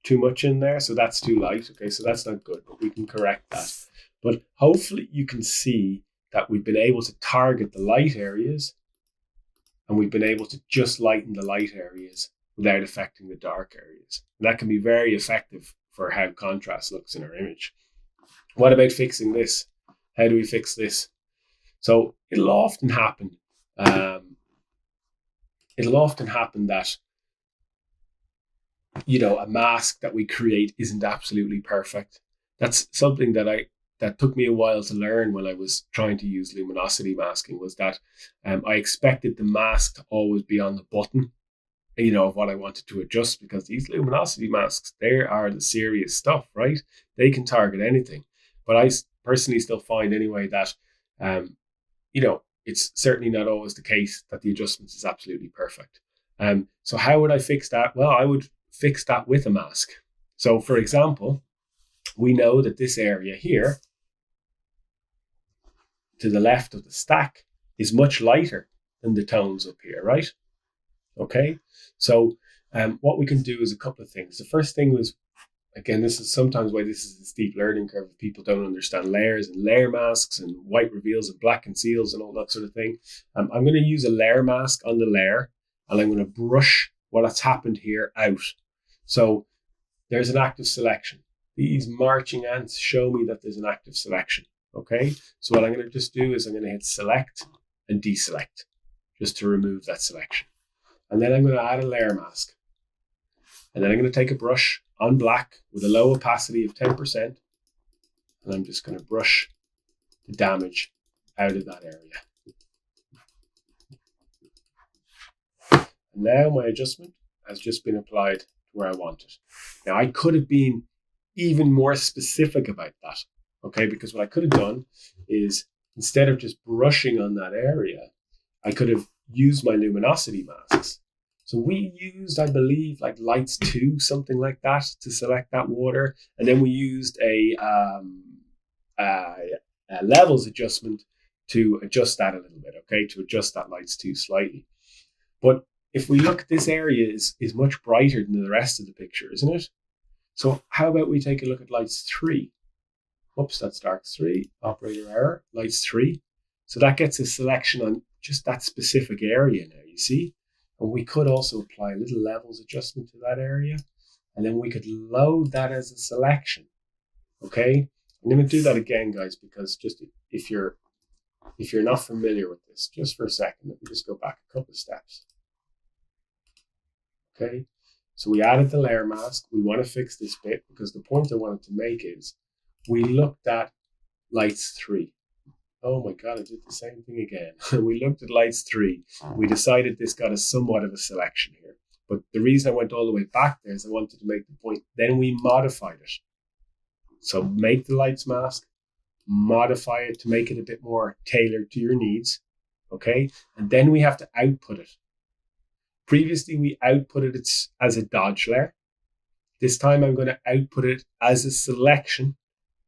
too much in there? So that's too light. Okay, so that's not good, but we can correct that. But hopefully you can see that we've been able to target the light areas, and we've been able to just lighten the light areas without affecting the dark areas. And that can be very effective for how contrast looks in our image. What about fixing this? How do we fix this? So it'll often happen that, a mask that we create isn't absolutely perfect. That's something that took me a while to learn when I was trying to use luminosity masking, was that I expected the mask to always be on the button, of what I wanted to adjust, because these luminosity masks, they are the serious stuff, right? They can target anything. But I personally still find anyway that, it's certainly not always the case that the adjustments is absolutely perfect. So how would I fix that? Well, I would fix that with a mask. So for example, we know that this area here to the left of the stack is much lighter than the tones up here, right? Okay, so what we can do is a couple of things. The first thing was, again, this is sometimes why this is a steep learning curve. If people don't understand layers and layer masks and white reveals and black conceals and all that sort of thing. I'm going to use a layer mask on the layer, and I'm going to brush what's happened here out. So there's an active selection. These marching ants show me that there's an active selection. Okay, so what I'm going to just do is I'm going to hit select and deselect just to remove that selection. And then I'm going to add a layer mask. And then I'm going to take a brush on black with a low opacity of 10%. And I'm just going to brush the damage out of that area. And now my adjustment has just been applied to where I want it. Now I could have been even more specific about that. Okay, because what I could have done is, instead of just brushing on that area, I could have used my luminosity masks. So we used, I believe, like lights 2, something like that, to select that water. And then we used a levels adjustment to adjust that a little bit, okay, to adjust that lights 2 slightly. But if we look, this area is much brighter than the rest of the picture, isn't it? So how about we take a look at lights 3? Oops, that's dark 3, operator error, lights 3. So that gets a selection on just that specific area now, you see? And we could also apply a little levels adjustment to that area. And then we could load that as a selection, okay? I'm going to do that again, guys, because just if you're not familiar with this, just for a second, let me just go back a couple of steps. Okay, so we added the layer mask. We want to fix this bit, because the point I wanted to make is we looked at lights 3. Oh my God, I did the same thing again. We looked at lights 3. We decided this got us somewhat of a selection here. But the reason I went all the way back there is I wanted to make the point. Then we modified it. So make the lights mask, modify it to make it a bit more tailored to your needs. Okay, and then we have to output it. Previously, we outputted it as a dodge layer. This time I'm going to output it as a selection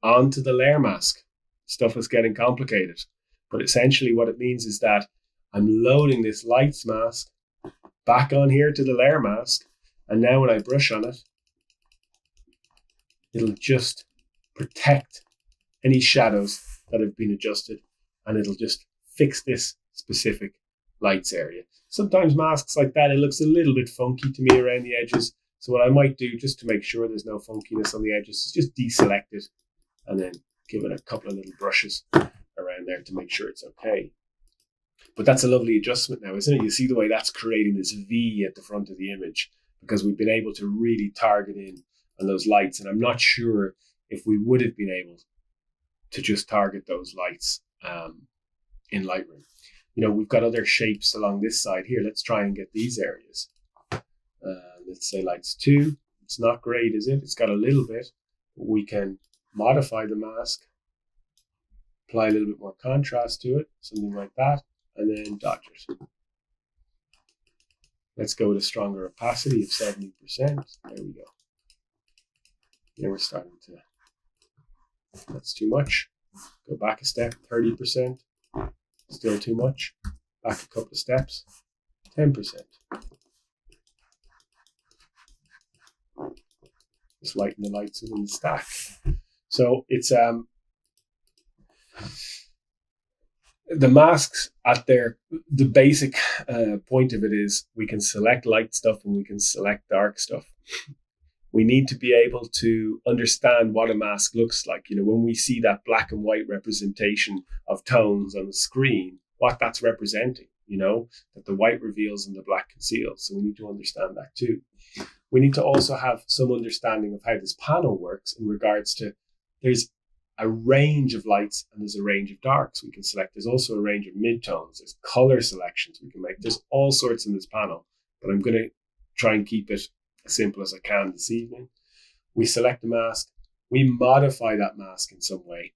onto the layer mask. Stuff is getting complicated. But essentially what it means is that I'm loading this lights mask back on here to the layer mask. And now when I brush on it, it'll just protect any shadows that have been adjusted. And it'll just fix this specific lights area. Sometimes masks like that, it looks a little bit funky to me around the edges. So what I might do, just to make sure there's no funkiness on the edges, is just deselect it and then give it a couple of little brushes around around there to make sure it's okay. But that's a lovely adjustment now, isn't it? You see the way that's creating this V at the front of the image because we've been able to really target in on those lights. And I'm not sure if we would have been able to just target those lights in Lightroom. We've got other shapes along this side here. Let's try and get these areas. Let's say lights 2. It's not great, is it? It's got a little bit. We can modify the mask, apply a little bit more contrast to it, something like that, and then dodge it. Let's go with a stronger opacity of 70%. There we go. Now we're starting to, that's too much. Go back a step, 30%. Still too much. Back a couple of steps, 10%. Just lighten the lights within the stack. So it's the masks at the basic point of it is we can select light stuff and we can select dark stuff. We need to be able to understand what a mask looks like. When we see that black and white representation of tones on the screen, what that's representing, that the white reveals and the black conceals. So we need to understand that too. We need to also have some understanding of how this panel works in regards to, there's a range of lights and there's a range of darks we can select. There's also a range of midtones. There's color selections we can make. There's all sorts in this panel, but I'm going to try and keep it as simple as I can this evening. We select the mask. We modify that mask in some way,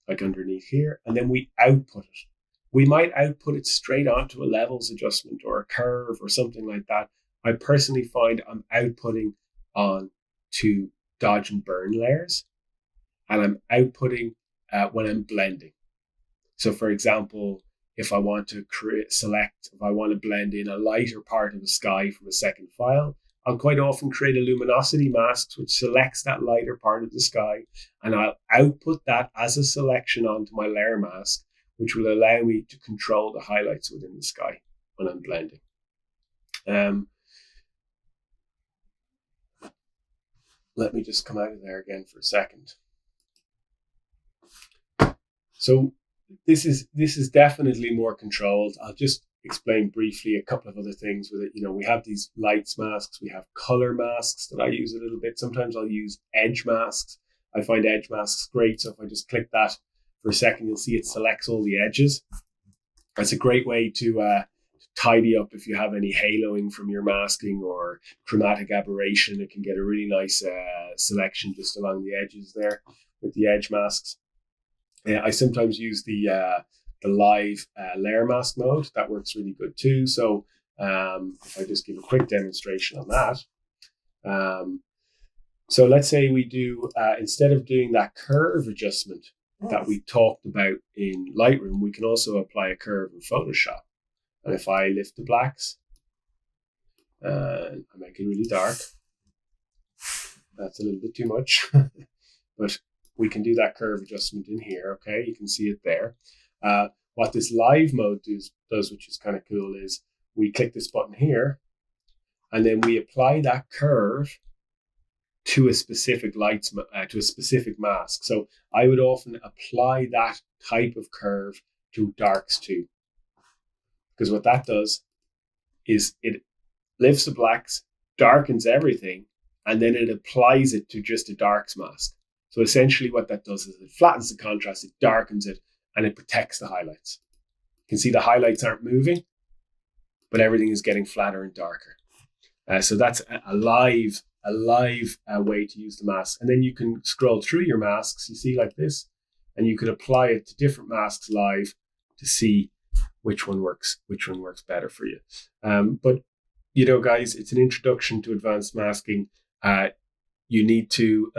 like underneath here, and then we output it. We might output it straight onto a levels adjustment or a curve or something like that. I personally find I'm outputting on to dodge and burn layers, and I'm outputting when I'm blending. So for example, if I want to if I want to blend in a lighter part of the sky from a second file, I'll quite often create a luminosity mask which selects that lighter part of the sky, and I'll output that as a selection onto my layer mask, which will allow me to control the highlights within the sky when I'm blending. Let me just come out of there again for a second. So this is definitely more controlled. I'll just explain briefly a couple of other things with it. We have these lights masks, we have color masks that I use a little bit. Sometimes I'll use edge masks. I find edge masks great. So if I just click that for a second, you'll see it selects all the edges. That's a great way to tidy up if you have any haloing from your masking or chromatic aberration. It can get a really nice selection just along the edges there with the edge masks. I sometimes use the live layer mask mode. That works really good too. So if I just give a quick demonstration on that. So let's say we do, instead of doing that curve adjustment that we talked about in Lightroom, we can also apply a curve in Photoshop. And if I lift the blacks and I make it really dark, that's a little bit too much, but we can do that curve adjustment in here. Okay, you can see it there. What this live mode does, which is kind of cool, is we click this button here, and then we apply that curve to a specific to a specific mask. So I would often apply that type of curve to darks too, because what that does is it lifts the blacks, darkens everything, and then it applies it to just a darks mask. So essentially what that does is it flattens the contrast, it darkens it, and it protects the highlights. You can see the highlights aren't moving, but everything is getting flatter and darker. So that's a live way to use the mask. And then you can scroll through your masks, you see like this, and you can apply it to different masks live to see which one works better for you. But guys, it's an introduction to advanced masking. You need to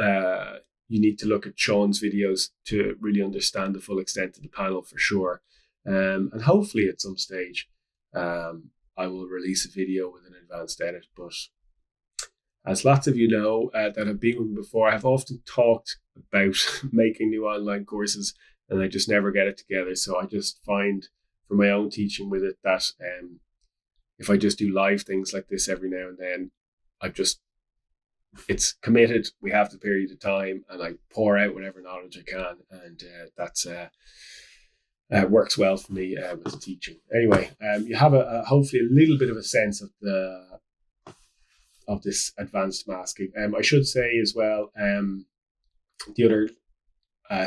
look at Sean's videos to really understand the full extent of the panel for sure. And hopefully at some stage, I will release a video with an advanced edit. But as lots of you know that have been with me before, I've often talked about making new online courses and I just never get it together. So I just find for my own teaching with it that if I just do live things like this every now and then, it's committed. We have the period of time and I pour out whatever knowledge I can. And works well for me with teaching. Anyway, you have hopefully a little bit of a sense of this advanced masking. I should say as well, the other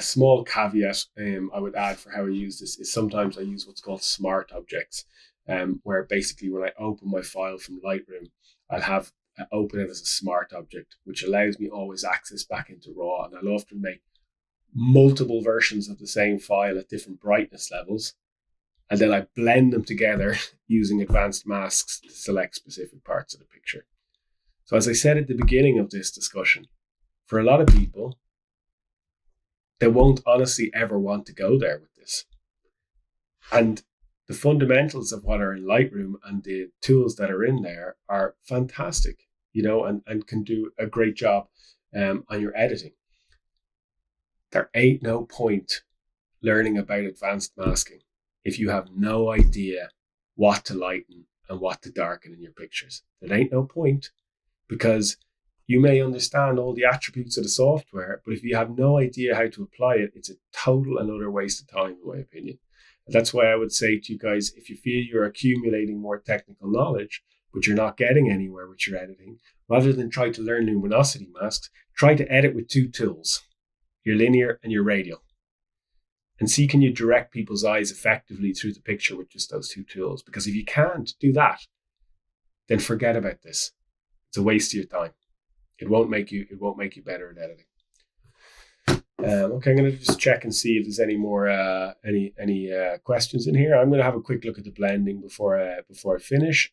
small caveat I would add for how I use this is sometimes I use what's called smart objects, where basically when I open my file from Lightroom, I'll have open it as a smart object, which allows me always access back into RAW, and I'll often make multiple versions of the same file at different brightness levels, and then I blend them together using advanced masks to select specific parts of the picture. So as I said at the beginning of this discussion, for a lot of people, they won't honestly ever want to go there with this. And the fundamentals of what are in Lightroom and the tools that are in there are fantastic, and can do a great job on your editing. There ain't no point learning about advanced masking if you have no idea what to lighten and what to darken in your pictures. There ain't no point, because you may understand all the attributes of the software, but if you have no idea how to apply it, it's a total and utter waste of time, in my opinion. And that's why I would say to you guys, if you feel you're accumulating more technical knowledge, but you're not getting anywhere with your editing, rather than try to learn luminosity masks, try to edit with two tools, your linear and your radial, and see can you direct people's eyes effectively through the picture with just those two tools. Because if you can't do that, then forget about this. It's a waste of your time. It won't make you better at editing. Okay, I'm going to just check and see if there's any more any questions in here. I'm going to have a quick look at the blending before I finish.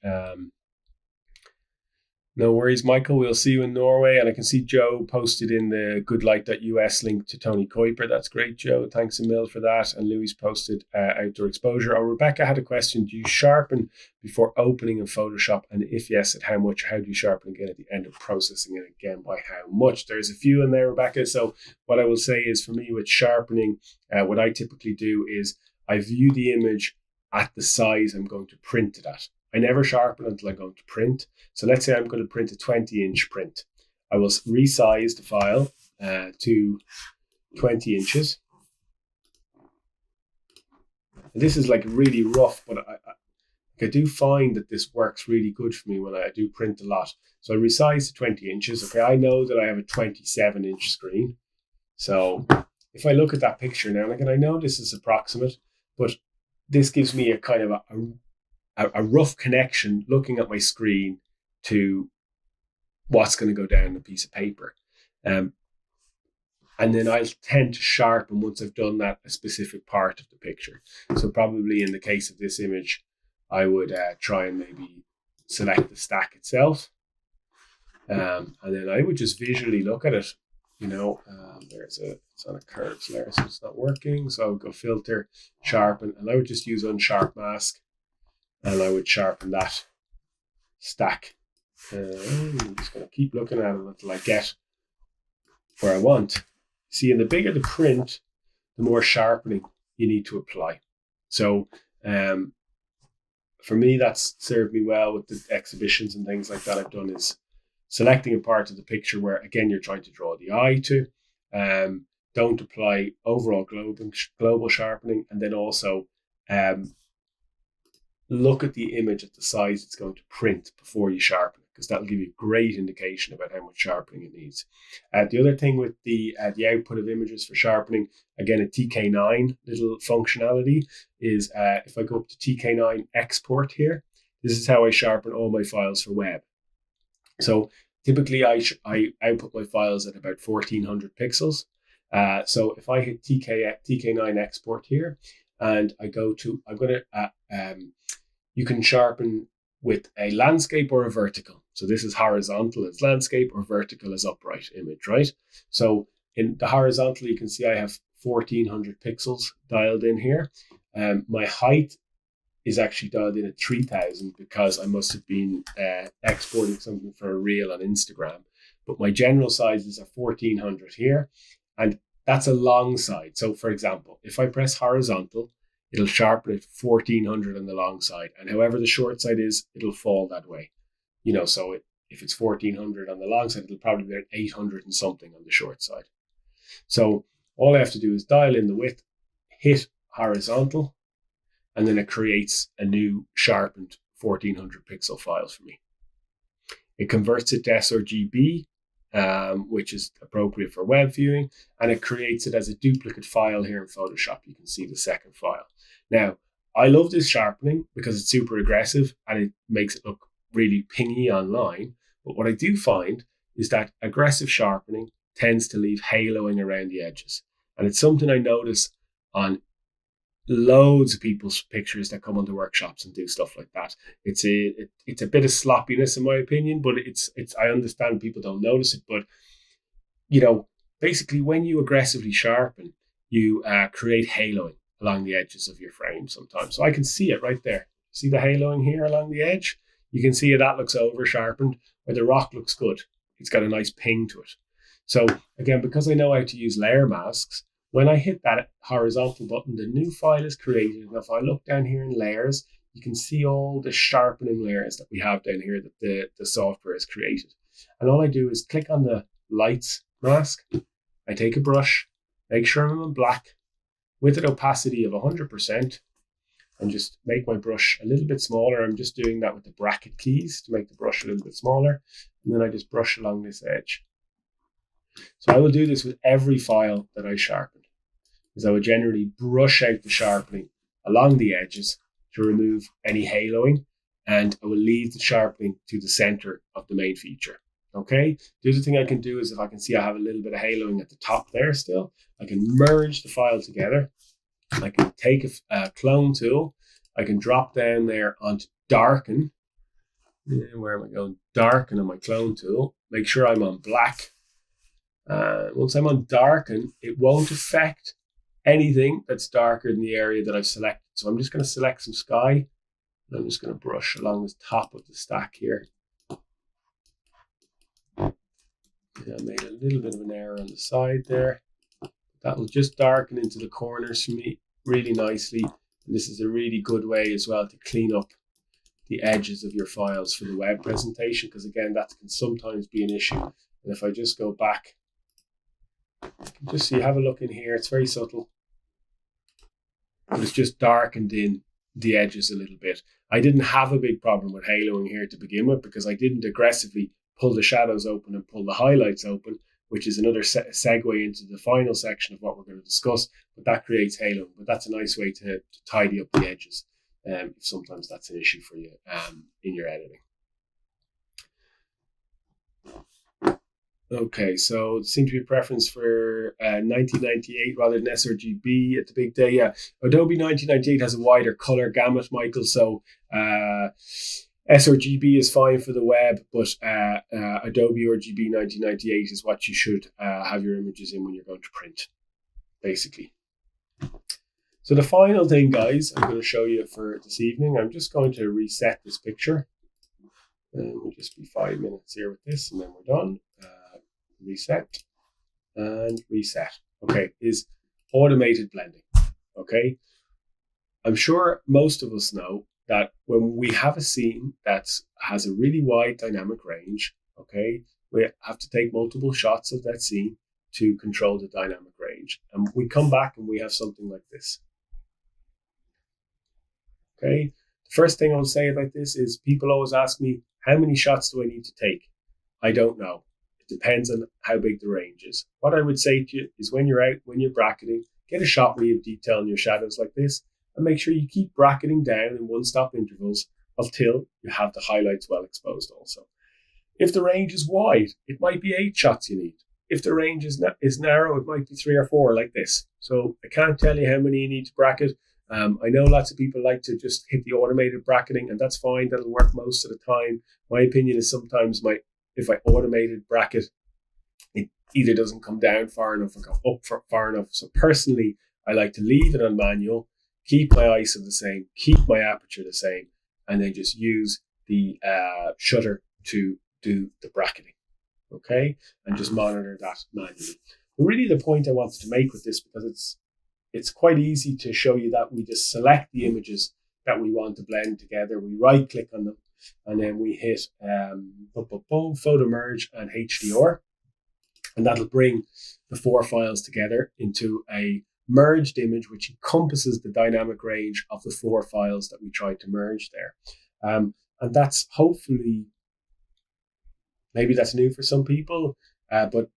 No worries, Michael. We'll see you in Norway. And I can see Joe posted in the goodlight.us link to Tony Kuiper. That's great, Joe. Thanks a mil for that. And Louis posted outdoor exposure. Oh, Rebecca had a question. Do you sharpen before opening in Photoshop? And if yes, at how much? How do you sharpen again at the end of processing it again? By how much? There's a few in there, Rebecca. So what I will say is, for me with sharpening, what I typically do is I view the image at the size I'm going to print it at. I never sharpen until I'm going to print. So let's say I'm going to print a 20-inch print. I will resize the file to 20 inches. And this is like really rough, but I do find that this works really good for me when I do print a lot. So I resize to 20 inches. Okay, I know that I have a 27-inch screen. So if I look at that picture now, and again, I know this is approximate, but this gives me a kind of a rough connection looking at my screen to what's going to go down a piece of paper. And then I'll tend to sharpen, once I've done that, a specific part of the picture. So probably in the case of this image, I would try and maybe select the stack itself. And then I would just visually look at it. It's on a curves layer, so it's not working. So I would go filter, sharpen, and I would just use unsharp mask. And I would sharpen that stack. I'm just going to keep looking at it until I get where I want. See, and the bigger the print, the more sharpening you need to apply. So for me, that's served me well with the exhibitions and things like that I've done, is selecting a part of the picture where, again, you're trying to draw the eye to. Don't apply overall global sharpening, and then also look at the image at the size it's going to print before you sharpen it, because that'll give you a great indication about how much sharpening it needs. The other thing with the output of images for sharpening, again, a TK9 little functionality is if I go up to TK9 export here, this is how I sharpen all my files for web. So typically I output my files at about 1400 pixels. So if I hit TK9 export here, and I go to, you can sharpen with a landscape or a vertical. So this is horizontal as landscape, or vertical as upright image, right? So in the horizontal, you can see I have 1400 pixels dialed in here. My height is actually dialed in at 3000 because I must have been exporting something for a reel on Instagram. But my general sizes are 1400 here, and that's a long side. So for example, if I press horizontal, it'll sharpen it 1400 on the long side, and however the short side is, it'll fall that way. So if it's 1400 on the long side, it'll probably be at 800 and something on the short side. So all I have to do is dial in the width, hit horizontal, and then it creates a new sharpened 1400 pixel file for me. It converts it to sRGB, which is appropriate for web viewing, and it creates it as a duplicate file here in Photoshop. You can see the second file. Now, I love this sharpening because it's super aggressive and it makes it look really pingy online. But what I do find is that aggressive sharpening tends to leave haloing around the edges. And it's something I notice on loads of people's pictures that come onto workshops and do stuff like that. It's a bit of sloppiness in my opinion, but it's I understand people don't notice it, but basically when you aggressively sharpen, you create haloing along the edges of your frame sometimes. So I can see it right there. See the haloing here along the edge? You can see that looks over sharpened, where the rock looks good. It's got a nice ping to it. So again, because I know how to use layer masks, when I hit that horizontal button, the new file is created. And if I look down here in layers, you can see all the sharpening layers that we have down here that the software has created. And all I do is click on the lights mask. I take a brush, make sure I'm in black with an opacity of 100%, and just make my brush a little bit smaller. I'm just doing that with the bracket keys to make the brush a little bit smaller. And then I just brush along this edge. So I will do this with every file that I sharpen, is I would generally brush out the sharpening along the edges to remove any haloing, and I will leave the sharpening to the center of the main feature. Okay. The other thing I can do is if I can see I have a little bit of haloing at the top there still, I can merge the file together. I can take a clone tool. I can drop down there onto darken. Where am I going? Darken on my clone tool. Make sure I'm on black. Once I'm on darken, it won't affect anything that's darker than the area that I've selected. So I'm just going to select some sky. And I'm just going to brush along the top of the stack here. Yeah, I made a little bit of an error on the side there. That will just darken into the corners for me really nicely. And this is a really good way as well to clean up the edges of your files for the web presentation, because again, that can sometimes be an issue. And if I just go back, just so you have a look in here, it's very subtle, but it's just darkened in the edges a little bit. I didn't have a big problem with haloing here to begin with because I didn't aggressively pull the shadows open and pull the highlights open, which is another segue into the final section of what we're going to discuss, but that creates haloing. But that's a nice way to tidy up the edges if sometimes that's an issue for you in your editing. Okay, so it seems to be a preference for 1998 rather than sRGB at the big day. Yeah, Adobe 1998 has a wider color gamut, Michael, so sRGB is fine for the web, but Adobe RGB 1998 is what you should have your images in when you're going to print, basically. So the final thing, guys, I'm going to show you for this evening, I'm just going to reset this picture. And we'll just be 5 minutes here with this, and then we're done. Reset and reset. Okay, is automated blending. Okay, I'm sure most of us know that when we have a scene that has a really wide dynamic range, okay, we have to take multiple shots of that scene to control the dynamic range. And we come back and we have something like this. Okay, the first thing I'll say about this is people always ask me, how many shots do I need to take? I don't know. It depends on how big the range is. What I would say to you is when you're out, when you're bracketing, get a shot where you have detail in your shadows like this, and make sure you keep bracketing down in one-stop intervals until you have the highlights well exposed also. If the range is wide, it might be 8 shots you need. If the range is narrow, it might be 3 or 4 like this. So I can't tell you how many you need to bracket. I know lots of people like to just hit the automated bracketing, and that's fine. That'll work most of the time. My opinion is sometimes if I automated bracket, it either doesn't come down far enough or go up far enough. So personally, I like to leave it on manual, keep my ISO the same, keep my aperture the same, and then just use the shutter to do the bracketing. Okay, and just monitor that manually. But really, the point I wanted to make with this, because it's quite easy to show you that we just select the images that we want to blend together. We right click on them, and then we hit Photo Merge and HDR, and that'll bring the 4 files together into a merged image, which encompasses the dynamic range of the 4 files that we tried to merge there. And that's hopefully, maybe that's new for some people, but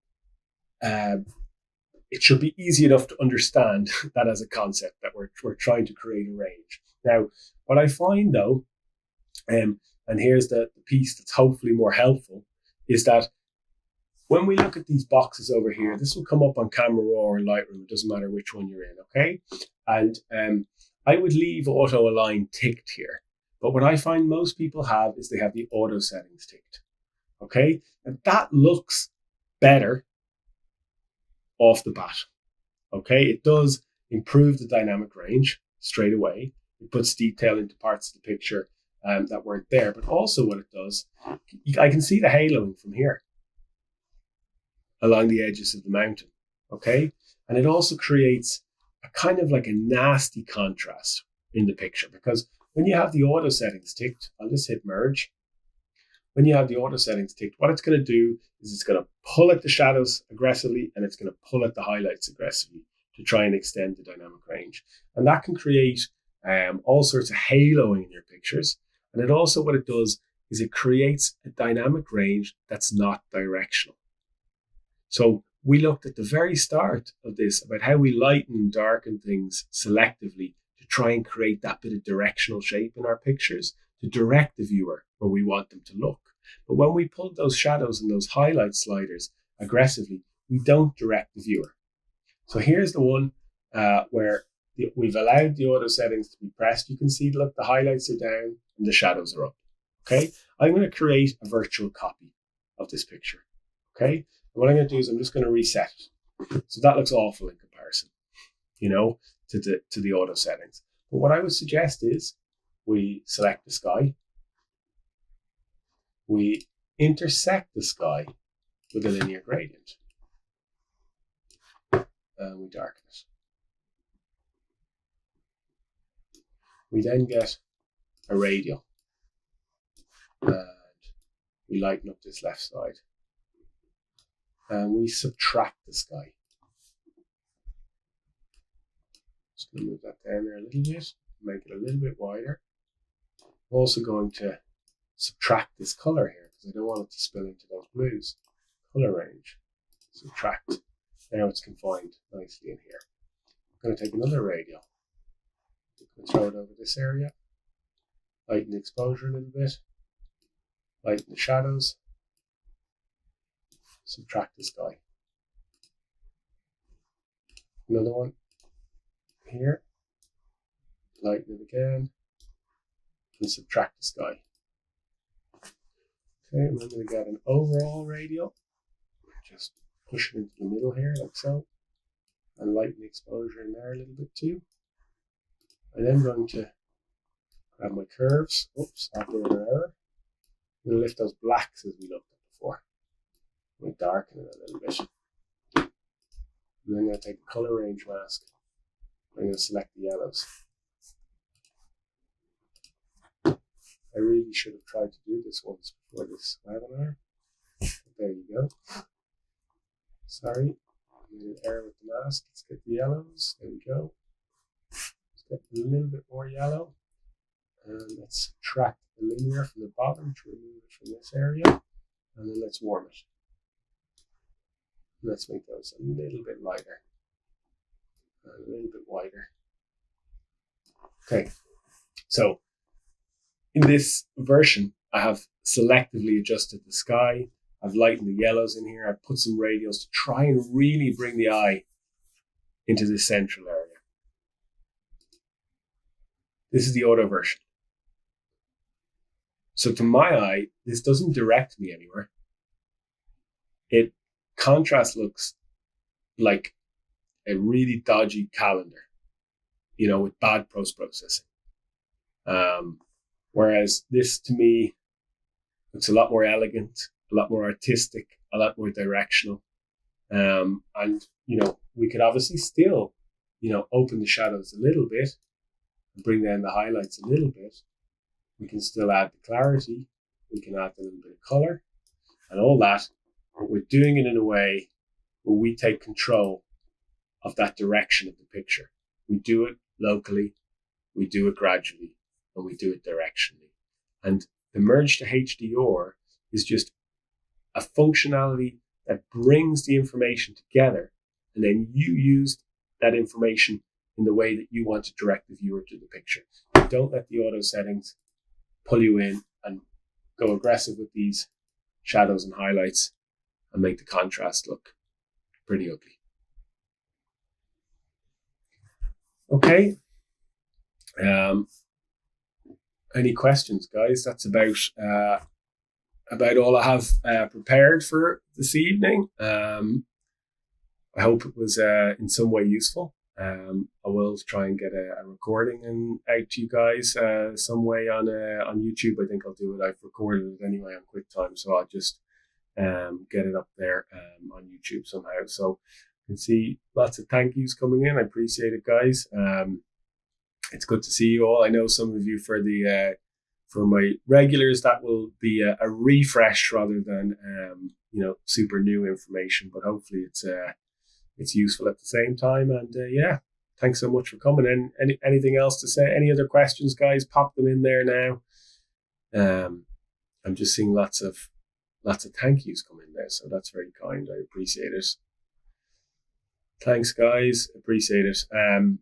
it should be easy enough to understand that as a concept that we're trying to create a range. Now, what I find though, and here's the piece that's hopefully more helpful, is that when we look at these boxes over here, this will come up on Camera Raw or Lightroom, it doesn't matter which one you're in, okay? And I would leave auto align ticked here. But what I find most people have is they have the auto settings ticked, okay? And that looks better off the bat, okay? It does improve the dynamic range straight away. It puts detail into parts of the picture that weren't there. But also what it does, I can see the haloing from here along the edges of the mountain, okay? And it also creates a kind of like a nasty contrast in the picture, because when you have the auto settings ticked, I'll just hit merge. When you have the auto settings ticked, what it's going to do is it's going to pull at the shadows aggressively and it's going to pull at the highlights aggressively to try and extend the dynamic range. And that can create all sorts of haloing in your pictures. And it also, what it does is it creates a dynamic range that's not directional. So we looked at the very start of this about how we lighten and darken things selectively to try and create that bit of directional shape in our pictures to direct the viewer where we want them to look. But when we pull those shadows and those highlight sliders aggressively, we don't direct the viewer. So here's the one where we've allowed the auto settings to be pressed. You can see, look, the highlights are down and the shadows are up. Okay, I'm going to create a virtual copy of this picture. Okay, and what I'm going to do is I'm just going to reset it. So that looks awful in comparison, to the auto settings. But what I would suggest is we select the sky. We intersect the sky with a linear gradient. And we darken it. We then get a radial. And we lighten up this left side. And we subtract the sky. Just going to move that down there a little bit, make it a little bit wider. I'm also going to subtract this color here because I don't want it to spill into those blues. Color range, subtract. Now it's confined nicely in here. I'm going to take another radial. I'm going to throw it over this area. Lighten the exposure a little bit. Lighten the shadows. Subtract the sky. Another one here. Lighten it again. And subtract the sky. Okay, and I'm going to get an overall radial. Just push it into the middle here, like so. And lighten the exposure in there a little bit too. I'm then going to grab my curves. Oops, operator error. I'm going to lift those blacks as we looked at before. I'm going to darken it a little bit. And then I'm going to take a color range mask. I'm going to select the yellows. I really should have tried to do this once before this webinar. But there you go. Sorry, I made an error with the mask. Let's get the yellows. There we go. Let's get a little bit more yellow. And let's subtract the linear from the bottom to remove it from this area. And then let's warm it. Let's make those a little bit lighter. And a little bit wider. Okay, so in this version, I have selectively adjusted the sky. I've lightened the yellows in here. I've put some radials to try and really bring the eye into this central area. This is the auto version. So to my eye, this doesn't direct me anywhere. It contrast looks like a really dodgy calendar, with bad post-processing. Whereas this, to me, looks a lot more elegant, a lot more artistic, a lot more directional. And, we could obviously still, open the shadows a little bit and bring down the highlights a little bit. We can still add the clarity. We can add a little bit of color and all that. But we're doing it in a way where we take control of that direction of the picture. We do it locally, we do it gradually, and we do it directionally. And the merge to HDR is just a functionality that brings the information together, and then you use that information in the way that you want to direct the viewer to the picture. Don't let the auto settings pull you in and go aggressive with these shadows and highlights and make the contrast look pretty ugly. Okay. Any questions, guys? That's about all I have prepared for this evening. I hope it was in some way useful. I will try and get a recording out to you guys some way on YouTube. I think I'll do it. I've recorded it anyway on QuickTime, so I'll just get it up there on YouTube somehow. So you can see lots of thank yous coming in. I appreciate it, guys. It's good to see you all. I know some of you for my regulars, that will be a refresh rather than super new information. But hopefully it's useful at the same time. And yeah, thanks so much for coming in. Anything else to say? Any other questions, guys? Pop them in there now. I'm just seeing lots of thank yous come in there, so that's very kind. I appreciate it. Thanks, guys. Appreciate it.